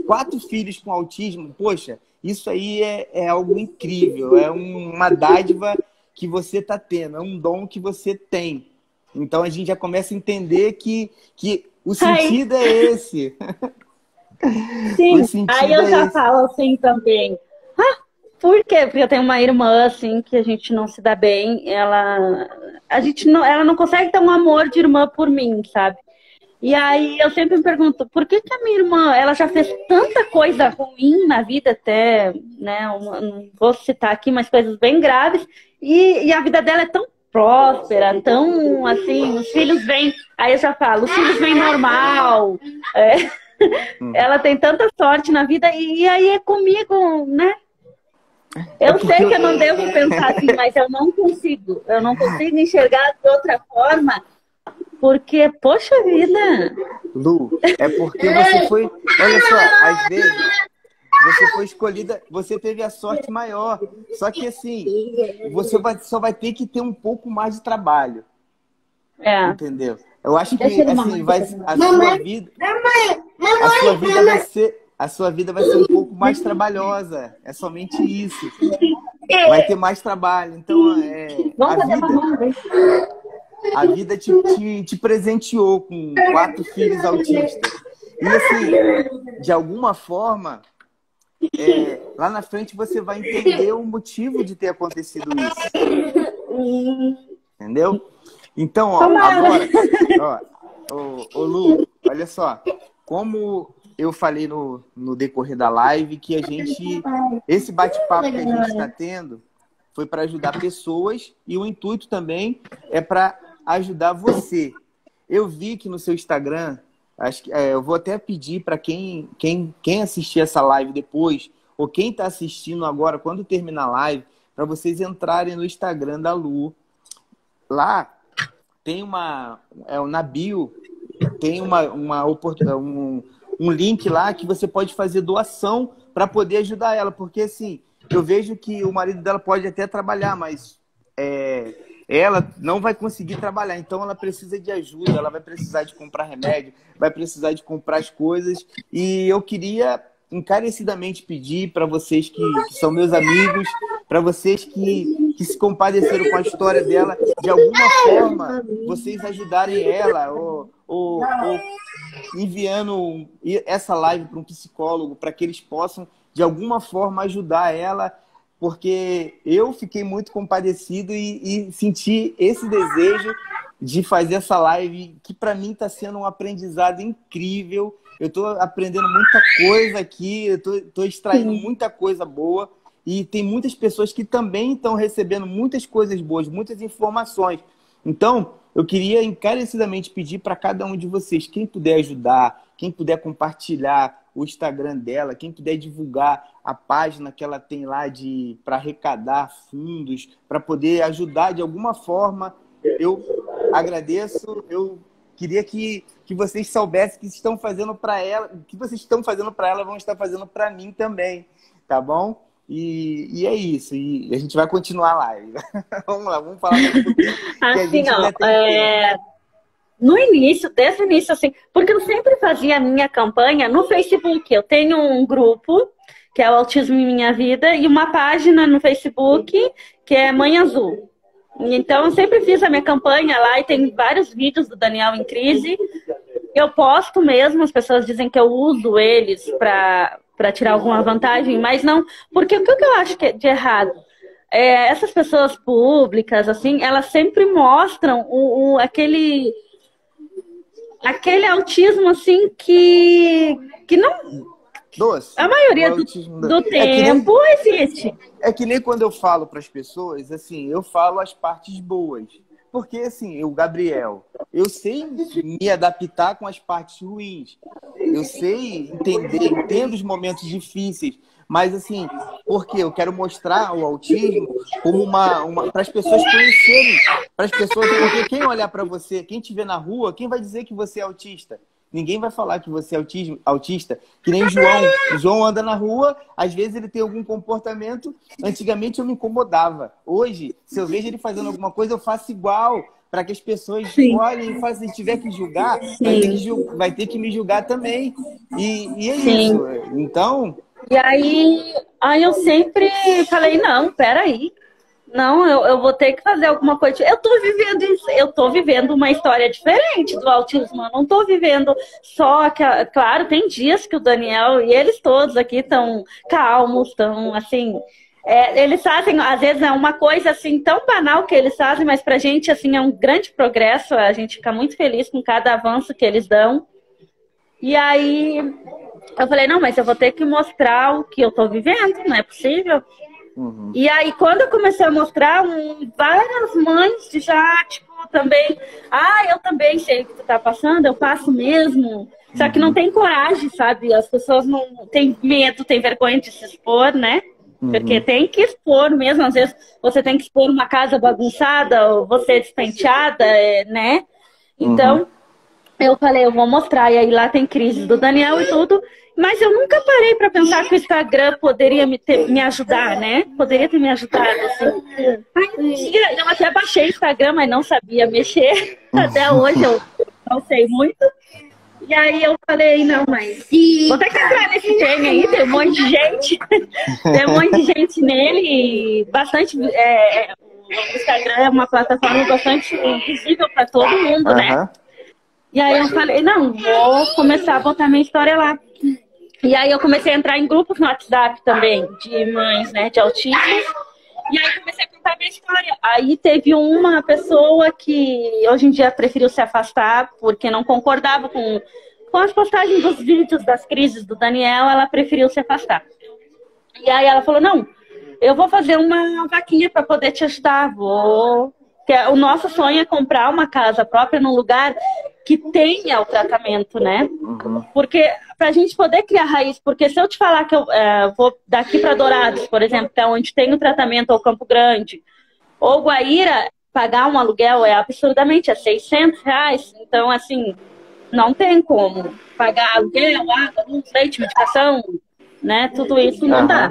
4 filhos com autismo. Poxa, isso aí é algo incrível, é uma dádiva que você está tendo, é um dom que você tem. Então a gente já começa a entender que o sentido é esse. Sim, aí eu já falo assim também. Por quê? Porque eu tenho uma irmã, assim, que a gente não se dá bem. Ela não consegue ter um amor de irmã por mim, sabe? E aí eu sempre me pergunto, por que a minha irmã, ela já fez tanta coisa ruim na vida até, né? Não vou citar aqui, mas coisas bem graves. E a vida dela é tão próspera, tão assim, os filhos vêm... Aí eu já falo, os filhos vêm normal. Ela tem tanta sorte na vida e aí é comigo, né? Eu sei que eu não devo pensar assim, mas eu não consigo. Eu não consigo enxergar de outra forma, porque, poxa vida... Lu, é porque você foi... Olha só, às vezes você foi escolhida, você teve a sorte maior. Só que assim, você só vai ter que ter um pouco mais de trabalho. Entendeu? Eu acho que assim, a sua vida vai ser um pouco mais trabalhosa. É somente isso. Vai ter mais trabalho. Então, a vida te presenteou com 4 filhos autistas. E assim, de alguma forma, lá na frente você vai entender o motivo de ter acontecido isso. Entendeu? Então, agora, Lu, olha só, como eu falei no decorrer da live, que esse bate-papo que a gente está tendo foi para ajudar pessoas e o intuito também é para ajudar você. Eu vi que no seu Instagram, acho que, eu vou até pedir para quem assistir essa live depois, ou quem está assistindo agora, quando terminar a live, para vocês entrarem no Instagram da Lu. Lá tem na bio, tem um link lá que você pode fazer doação para poder ajudar ela. Porque, assim, eu vejo que o marido dela pode até trabalhar, mas ela não vai conseguir trabalhar. Então, ela precisa de ajuda, ela vai precisar de comprar remédio, vai precisar de comprar as coisas. E eu queria encarecidamente pedir para vocês que são meus amigos, para vocês que se compadeceram com a história dela, de alguma forma, vocês ajudarem ela, ou enviando essa live para um psicólogo, para que eles possam, de alguma forma, ajudar ela, porque eu fiquei muito compadecido e senti esse desejo de fazer essa live, que para mim está sendo um aprendizado incrível. Eu estou aprendendo muita coisa aqui, eu estou extraindo muita coisa boa, e tem muitas pessoas que também estão recebendo muitas coisas boas, muitas informações. Então, eu queria encarecidamente pedir para cada um de vocês, quem puder ajudar, quem puder compartilhar o Instagram dela, quem puder divulgar a página que ela tem lá para arrecadar fundos, para poder ajudar de alguma forma, eu agradeço. Eu queria que vocês soubessem que estão fazendo para ela, o que vocês estão fazendo para ela, vão estar fazendo para mim também, tá bom? E é isso, e a gente vai continuar a live. Vamos lá, vamos falar um pouquinho. Assim, no início, desde o início, assim, porque eu sempre fazia a minha campanha no Facebook. Eu tenho um grupo, que é o Autismo em Minha Vida, e uma página no Facebook, que é Mãe Azul. Então, eu sempre fiz a minha campanha lá, e tem vários vídeos do Daniel em Crise. Eu posto mesmo, as pessoas dizem que eu uso eles para tirar alguma vantagem, mas não... Porque o que eu acho que é de errado? Essas pessoas públicas, assim, elas sempre mostram aquele autismo, assim, que não... A maioria do tempo existe. É que nem quando eu falo para as pessoas, assim, eu falo as partes boas. porque assim, o Gabriel, eu sei me adaptar com as partes ruins. Eu sei entendo os momentos difíceis. Mas assim, porque eu quero mostrar o autismo como para as pessoas conhecerem, para as pessoas, porque quem olhar para você, quem te vê na rua, quem vai dizer que você é autista? Ninguém vai falar que você é autista, que nem o João. O João anda na rua, às vezes ele tem algum comportamento. Antigamente eu me incomodava. Hoje, se eu vejo ele fazendo alguma coisa, eu faço igual, para que as pessoas olhem e façam. Se tiver que julgar, vai ter que me julgar também. E é isso. Então... E aí eu sempre falei, não, peraí. Não, eu vou ter que fazer alguma coisa. Eu tô vivendo uma história diferente do autismo. Eu não tô vivendo só que, claro, tem dias que o Daniel e eles todos aqui estão calmos, estão assim. Eles fazem, às vezes é uma coisa assim tão banal que eles fazem, mas pra gente assim é um grande progresso. A gente fica muito feliz com cada avanço que eles dão. E aí eu falei, não, mas eu vou ter que mostrar o que eu tô vivendo, não é possível. Uhum. E aí, quando eu comecei a mostrar, várias mães já, tipo, também... eu também sei o que tu tá passando, eu passo mesmo. Só que não tem coragem, sabe? As pessoas não têm medo, têm vergonha de se expor, né? Porque tem que expor mesmo. Às vezes, você tem que expor uma casa bagunçada, ou você despenteada, né? Então, eu falei, eu vou mostrar. E aí, lá tem crises do Daniel e tudo... Mas eu nunca parei para pensar que o Instagram poderia me ajudar, né? Poderia ter me ajudado, assim. Eu até baixei o Instagram, mas não sabia mexer. Até hoje eu não sei muito. E aí eu falei, não, mas vou ter que entrar nesse game aí, tem um monte de gente. Tem um monte de gente nele e bastante... o Instagram é uma plataforma bastante visível para todo mundo, né? E aí eu falei, não, vou começar a botar minha história lá. E aí eu comecei a entrar em grupos no WhatsApp também, de mães, né, de autismo. E aí comecei a contar a minha história. Aí teve uma pessoa que hoje em dia preferiu se afastar porque não concordava com as postagens dos vídeos das crises do Daniel, ela preferiu se afastar. E aí ela falou, não, eu vou fazer uma vaquinha para poder te ajudar. O nosso sonho é comprar uma casa própria num lugar que tenha o tratamento, né? Porque pra gente poder criar raiz, porque se eu te falar que eu vou daqui para Dourados, por exemplo, que é onde tem o tratamento, ou Campo Grande, ou Guaíra, pagar um aluguel é absurdamente, é R$600. Então, assim, não tem como pagar aluguel, água, luz, leite, medicação, né? Tudo isso não dá.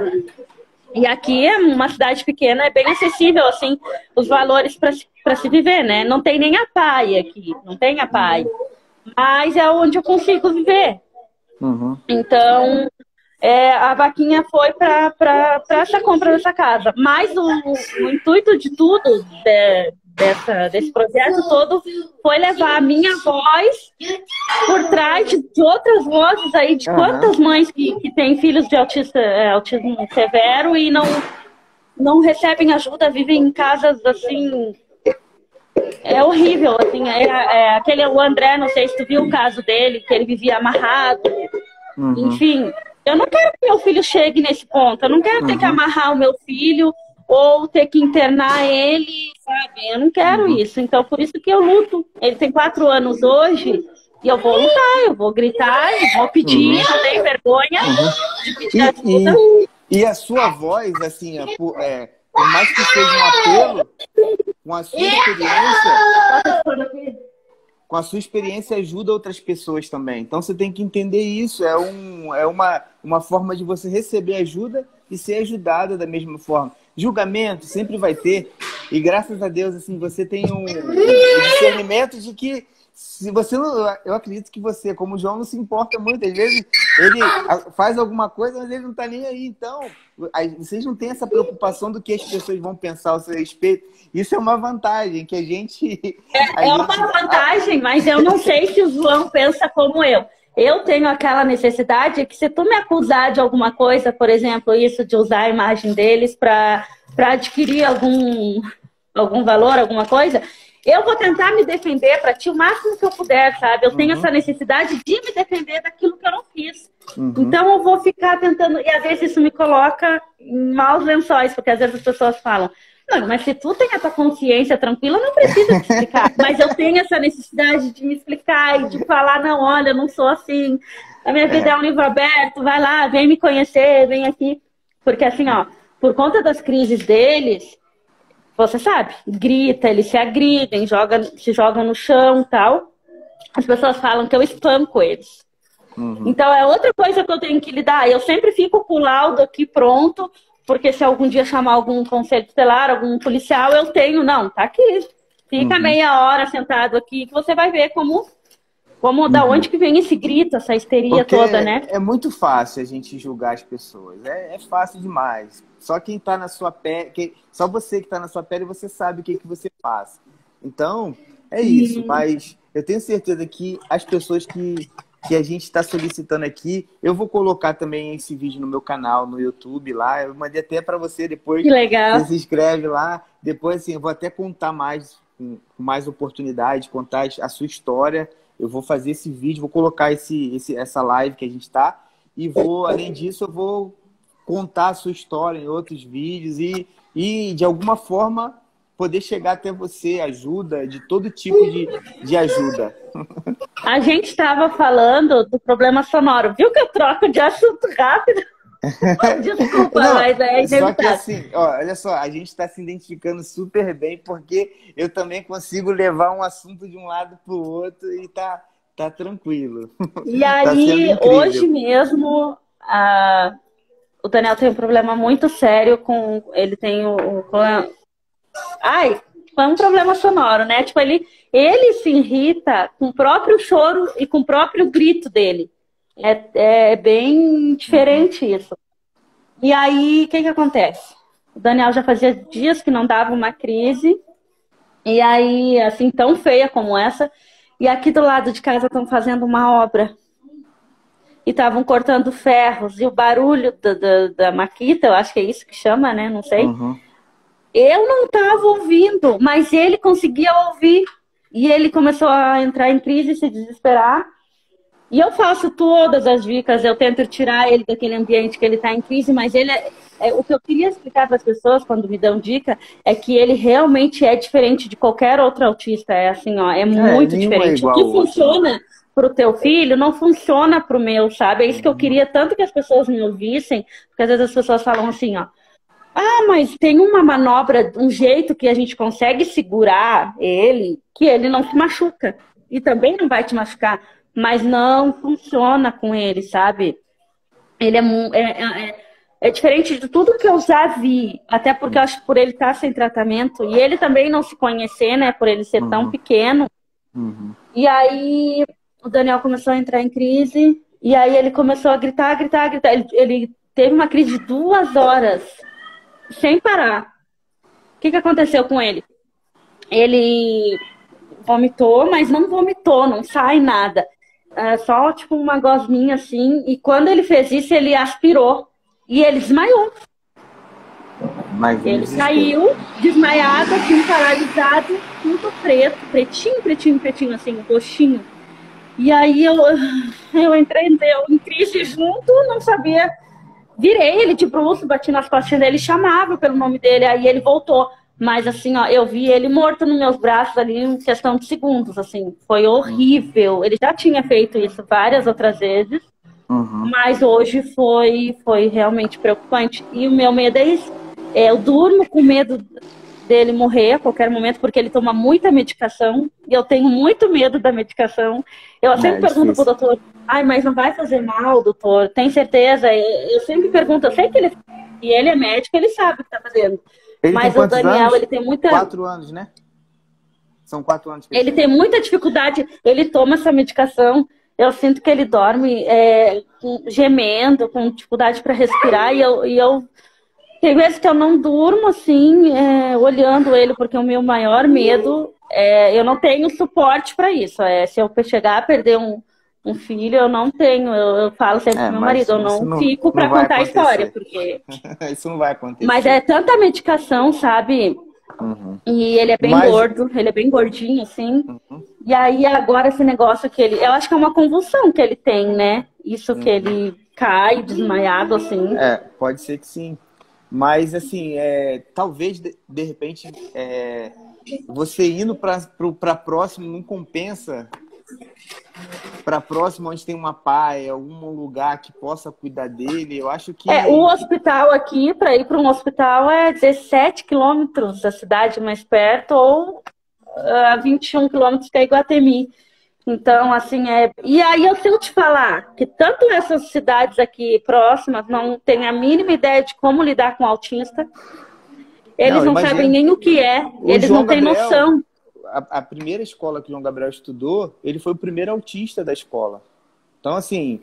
E aqui é uma cidade pequena, é bem acessível, assim, os valores para se viver, né? Não tem nem a PAI aqui, não tem a PAI. Mas é onde eu consigo viver. Então, a vaquinha foi para essa compra dessa casa. Mas o intuito de tudo, desse projeto todo, foi levar a minha voz por trás de outras vozes aí, de quantas mães que têm filhos de autismo severo e não recebem ajuda, vivem em casas assim... É horrível, assim, o André, não sei se tu viu o caso dele, que ele vivia amarrado, enfim, eu não quero que meu filho chegue nesse ponto, eu não quero ter que amarrar o meu filho ou ter que internar ele, sabe, eu não quero isso, então por isso que eu luto. Ele tem 4 anos hoje e eu vou lutar, eu vou gritar, eu vou pedir, não tenho vergonha de pedir ajuda. E a sua voz, assim, por mais que seja um apelo, com a sua experiência ajuda outras pessoas também. Então você tem que entender isso. É uma forma de você receber ajuda e ser ajudada da mesma forma. Julgamento sempre vai ter. E graças a Deus, assim, você tem um discernimento de que se você não, eu acredito que você, como o João, não se importa muito. Às vezes ele faz alguma coisa, mas ele não está nem aí. Então, vocês não têm essa preocupação do que as pessoas vão pensar ao seu respeito. Isso é uma vantagem que a gente... uma vantagem, mas eu não sei se o João pensa como eu. Eu tenho aquela necessidade que se tu me acusar de alguma coisa, por exemplo, isso de usar a imagem deles para adquirir algum valor, alguma coisa... Eu vou tentar me defender para ti o máximo que eu puder, sabe? Eu tenho essa necessidade de me defender daquilo que eu não fiz. Então eu vou ficar tentando... E às vezes isso me coloca em maus lençóis, porque às vezes as pessoas falam, Não, mas se tu tem a tua consciência tranquila, não precisa te explicar. Mas eu tenho essa necessidade de me explicar e de falar, não, olha, eu não sou assim. A minha vida é um livro aberto, vai lá, vem me conhecer, vem aqui. Porque assim, ó, por conta das crises deles, você sabe, grita, eles se agridem, se jogam no chão e tal. As pessoas falam que eu espanco eles. Então é outra coisa que eu tenho que lidar. Eu sempre fico com o laudo aqui pronto, porque se algum dia chamar algum conselho tutelar, algum policial, eu tenho, não, tá aqui. Fica meia hora sentado aqui, que você vai ver como da onde que vem esse grito, essa histeria porque toda, né? É muito fácil a gente julgar as pessoas. É fácil demais. Só quem tá na sua pele, só você que tá na sua pele, você sabe o que você passa. Então, é isso. Mas eu tenho certeza que as pessoas que a gente está solicitando aqui, eu vou colocar também esse vídeo no meu canal, no YouTube lá. Eu mandei até para você depois. Que legal. Você se inscreve lá. Depois, assim, eu vou até contar mais, com mais oportunidade, contar a sua história. Eu vou fazer esse vídeo, vou colocar essa live que a gente está. E além disso, eu vou contar a sua história em outros vídeos e de alguma forma, poder chegar até você, ajuda, de todo tipo de ajuda. A gente estava falando do problema sonoro. Viu que eu troco de assunto rápido? Desculpa, não, mas é inevitável. Só que assim, olha só, a gente está se identificando super bem, porque eu também consigo levar um assunto de um lado para o outro e tá tranquilo. E aí, hoje mesmo, o Daniel tem um problema muito sério com... Ele tem foi um problema sonoro, né? Tipo, ele se irrita com o próprio choro e com o próprio grito dele. É bem diferente isso. E aí, o que acontece? O Daniel já fazia dias que não dava uma crise. E aí, assim, tão feia como essa. E aqui do lado de casa estão fazendo uma obra. E estavam cortando ferros. E o barulho da maquita, eu acho que é isso que chama, né? Não sei. Eu não estava ouvindo, mas ele conseguia ouvir. E ele começou a entrar em crise e se desesperar. E eu faço todas as dicas, eu tento tirar ele daquele ambiente que ele está em crise, mas ele o que eu queria explicar para as pessoas quando me dão dica é que ele realmente é diferente de qualquer outro autista. É assim, ó, é muito diferente. O que funciona para o teu filho não funciona para o meu, sabe? É isso que eu queria tanto que as pessoas me ouvissem, porque às vezes as pessoas falam assim, ó. Mas tem uma manobra, um jeito que a gente consegue segurar ele, que ele não se machuca. E também não vai te machucar. Mas não funciona com ele, sabe? Ele é diferente de tudo que eu já vi. Até porque eu acho que por ele estar sem tratamento. E ele também não se conhecer, né? Por ele ser tão pequeno. E aí o Daniel começou a entrar em crise. E aí ele começou a gritar. Ele teve uma crise de 2 horas. Sem parar. O que aconteceu com ele? Ele vomitou, mas não vomitou, não sai nada. Só tipo uma gosminha assim. E quando ele fez isso, ele aspirou. E ele desmaiou. Ele caiu, desmaiado, assim, paralisado, tudo preto, pretinho, assim, roxinho. E aí eu entrei em crise junto, não sabia. Virei ele de bruço, bati nas costas dele, chamava pelo nome dele, aí ele voltou. Mas assim, ó, eu vi ele morto nos meus braços ali em questão de segundos, assim. Foi horrível. Ele já tinha feito isso várias outras vezes, mas hoje foi realmente preocupante. E o meu medo é isso. Eu durmo com medo dele morrer a qualquer momento, porque ele toma muita medicação, e eu tenho muito medo da medicação. Eu sempre pergunto pro doutor, mas não vai fazer mal, doutor? Tem certeza? Eu sempre pergunto, eu sei que ele é médico, ele sabe o que tá fazendo. Mas o Daniel, ele tem muita... 4 anos, né? São 4 anos. Ele tem muita dificuldade, ele toma essa medicação, eu sinto que ele dorme gemendo, com dificuldade para respirar, e eu tem vezes que eu não durmo assim, olhando ele, porque o meu maior medo eu não tenho suporte para isso. Se eu chegar a perder um filho, eu não tenho. Eu falo sempre pro meu marido, eu não fico para contar a história, porque isso não vai acontecer. Mas é tanta medicação, sabe? E ele é bem gordo, ele é bem gordinho, assim. E aí agora esse negócio que eu acho que é uma convulsão que ele tem, né? Isso que ele cai desmaiado, assim. Pode ser que sim. Mas, assim, talvez, de repente, você indo para próximo não compensa. Para próximo, onde tem uma PAE, algum lugar que possa cuidar dele, eu acho que... O hospital aqui, para ir para um hospital, é 17 quilômetros da cidade mais perto, ou 21 quilômetros que é Iguatemi. Então, assim, E aí, se eu te falar que tanto essas cidades aqui próximas não têm a mínima ideia de como lidar com autista, eles não sabem nem o que é, eles não têm noção. A primeira escola que o João Gabriel estudou, ele foi o primeiro autista da escola. Então, assim,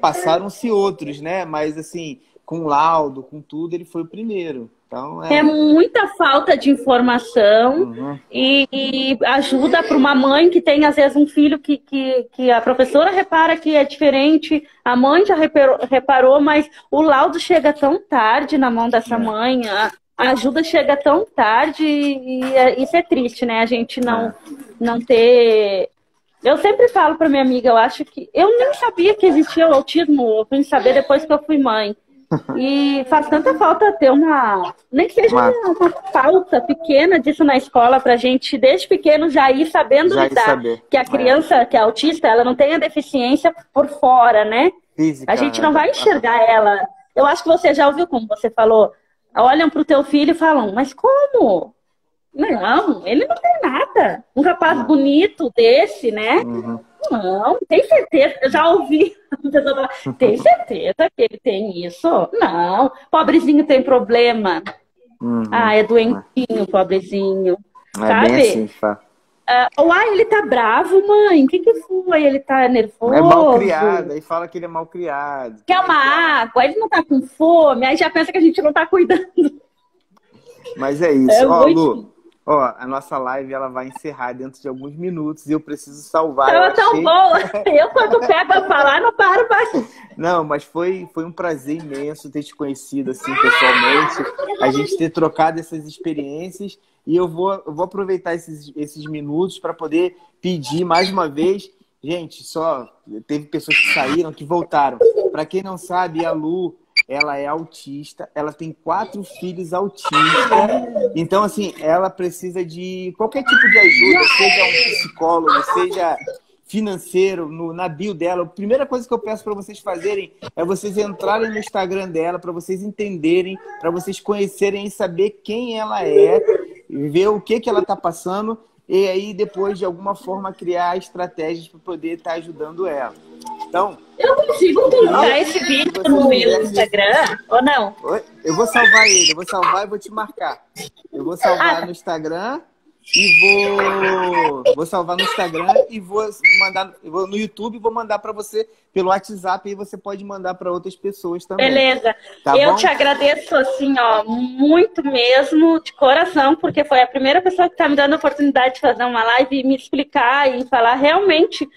passaram-se outros, né? Mas, assim, com laudo, com tudo, ele foi o primeiro. Então, é muita falta de informação e ajuda para uma mãe que tem, às vezes, um filho que a professora repara que é diferente, a mãe já reparou, mas o laudo chega tão tarde na mão dessa mãe, a ajuda chega tão tarde e isso é triste, né? A gente não ter... Eu sempre falo para minha amiga, eu acho que... Eu nem sabia que existia o autismo, eu fui saber depois que eu fui mãe. E faz tanta falta ter nem que seja uma pauta pequena disso na escola pra gente, desde pequeno, já ir sabendo lidar. Que a criança que é autista, ela não tem a deficiência por fora, né? Física, a gente não vai enxergar ela. Eu acho que você já ouviu, como você falou, olham pro teu filho e falam, mas como? Não, ele não tem nada. Um rapaz bonito desse, né? Não, tem certeza. Eu já ouvi a pessoa falar, tem certeza que ele tem isso? Não, pobrezinho tem problema. É doentinho, pobrezinho. Sabe? Bem assim, Ele tá bravo, mãe. O que foi? Ele tá nervoso? É mal criado, aí fala que ele é mal criado. Quer uma água? Ele não tá com fome, aí já pensa que a gente não tá cuidando. Mas é isso. Lu, a nossa live ela vai encerrar dentro de alguns minutos e eu preciso salvar. Ela tão boa. Eu, quando pego a falar, não paro mais. Não, mas foi um prazer imenso ter te conhecido assim pessoalmente, a gente ter trocado essas experiências e eu vou aproveitar esses minutos para poder pedir mais uma vez. Gente, teve pessoas que saíram, que voltaram. Para quem não sabe, a Lu... Ela é autista, ela tem 4 filhos autistas. Então, assim, ela precisa de qualquer tipo de ajuda, seja um psicólogo, seja financeiro, na bio dela. A primeira coisa que eu peço para vocês fazerem é vocês entrarem no Instagram dela, para vocês entenderem, para vocês conhecerem e saber quem ela é, ver o que ela está passando e aí depois, de alguma forma, criar estratégias para poder estar ajudando ela. Então, eu consigo colocar esse vídeo no meu Instagram, ou não? Eu vou salvar ele, e vou te marcar. Eu vou salvar no Instagram e vou salvar no Instagram e vou mandar no YouTube e vou mandar para você pelo WhatsApp e você pode mandar para outras pessoas também. Beleza. Tá eu bom? te agradeço assim, muito mesmo, de coração, porque foi a primeira pessoa que está me dando a oportunidade de fazer uma live e me explicar e falar realmente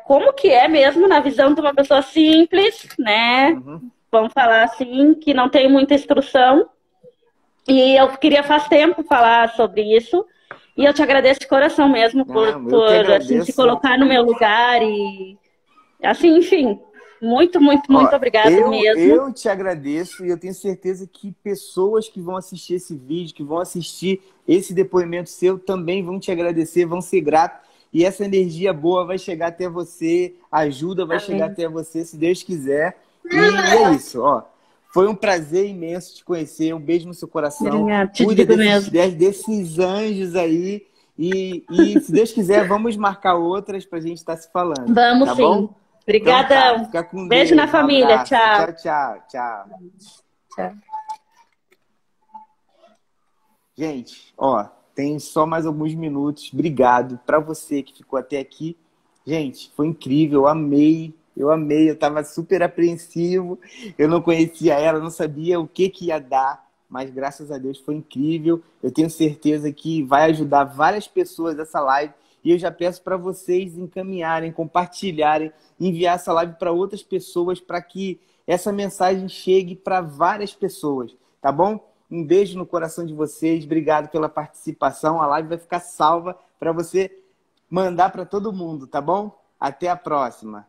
como que é mesmo na visão de uma pessoa simples, né? Vamos falar assim, que não tem muita instrução. E eu queria faz tempo falar sobre isso. E eu te agradeço de coração mesmo por assim, se colocar no meu lugar e assim, enfim. Muito obrigada mesmo. Eu te agradeço e eu tenho certeza que pessoas que vão assistir esse vídeo, que vão assistir esse depoimento seu, também vão te agradecer, vão ser gratos. E essa energia boa vai chegar até você, a ajuda vai chegar até você, se Deus quiser. E é isso, Foi um prazer imenso te conhecer. Um beijo no seu coração. Obrigada, Cuida desses anjos aí. E se Deus quiser, vamos marcar outras pra gente estar se falando. Vamos tá sim. Bom? Obrigadão. Então, fica com beijo Deus, na família. Tchau. Tchau. Gente, tem só mais alguns minutos. Obrigado para você que ficou até aqui. Gente, foi incrível. Eu amei. Eu estava super apreensivo. Eu não conhecia ela, não sabia o que ia dar. Mas graças a Deus foi incrível. Eu tenho certeza que vai ajudar várias pessoas essa live. E eu já peço para vocês encaminharem, compartilharem, enviar essa live para outras pessoas para que essa mensagem chegue para várias pessoas. Tá bom? Um beijo no coração de vocês. Obrigado pela participação. A live vai ficar salva para você mandar para todo mundo, tá bom? Até a próxima.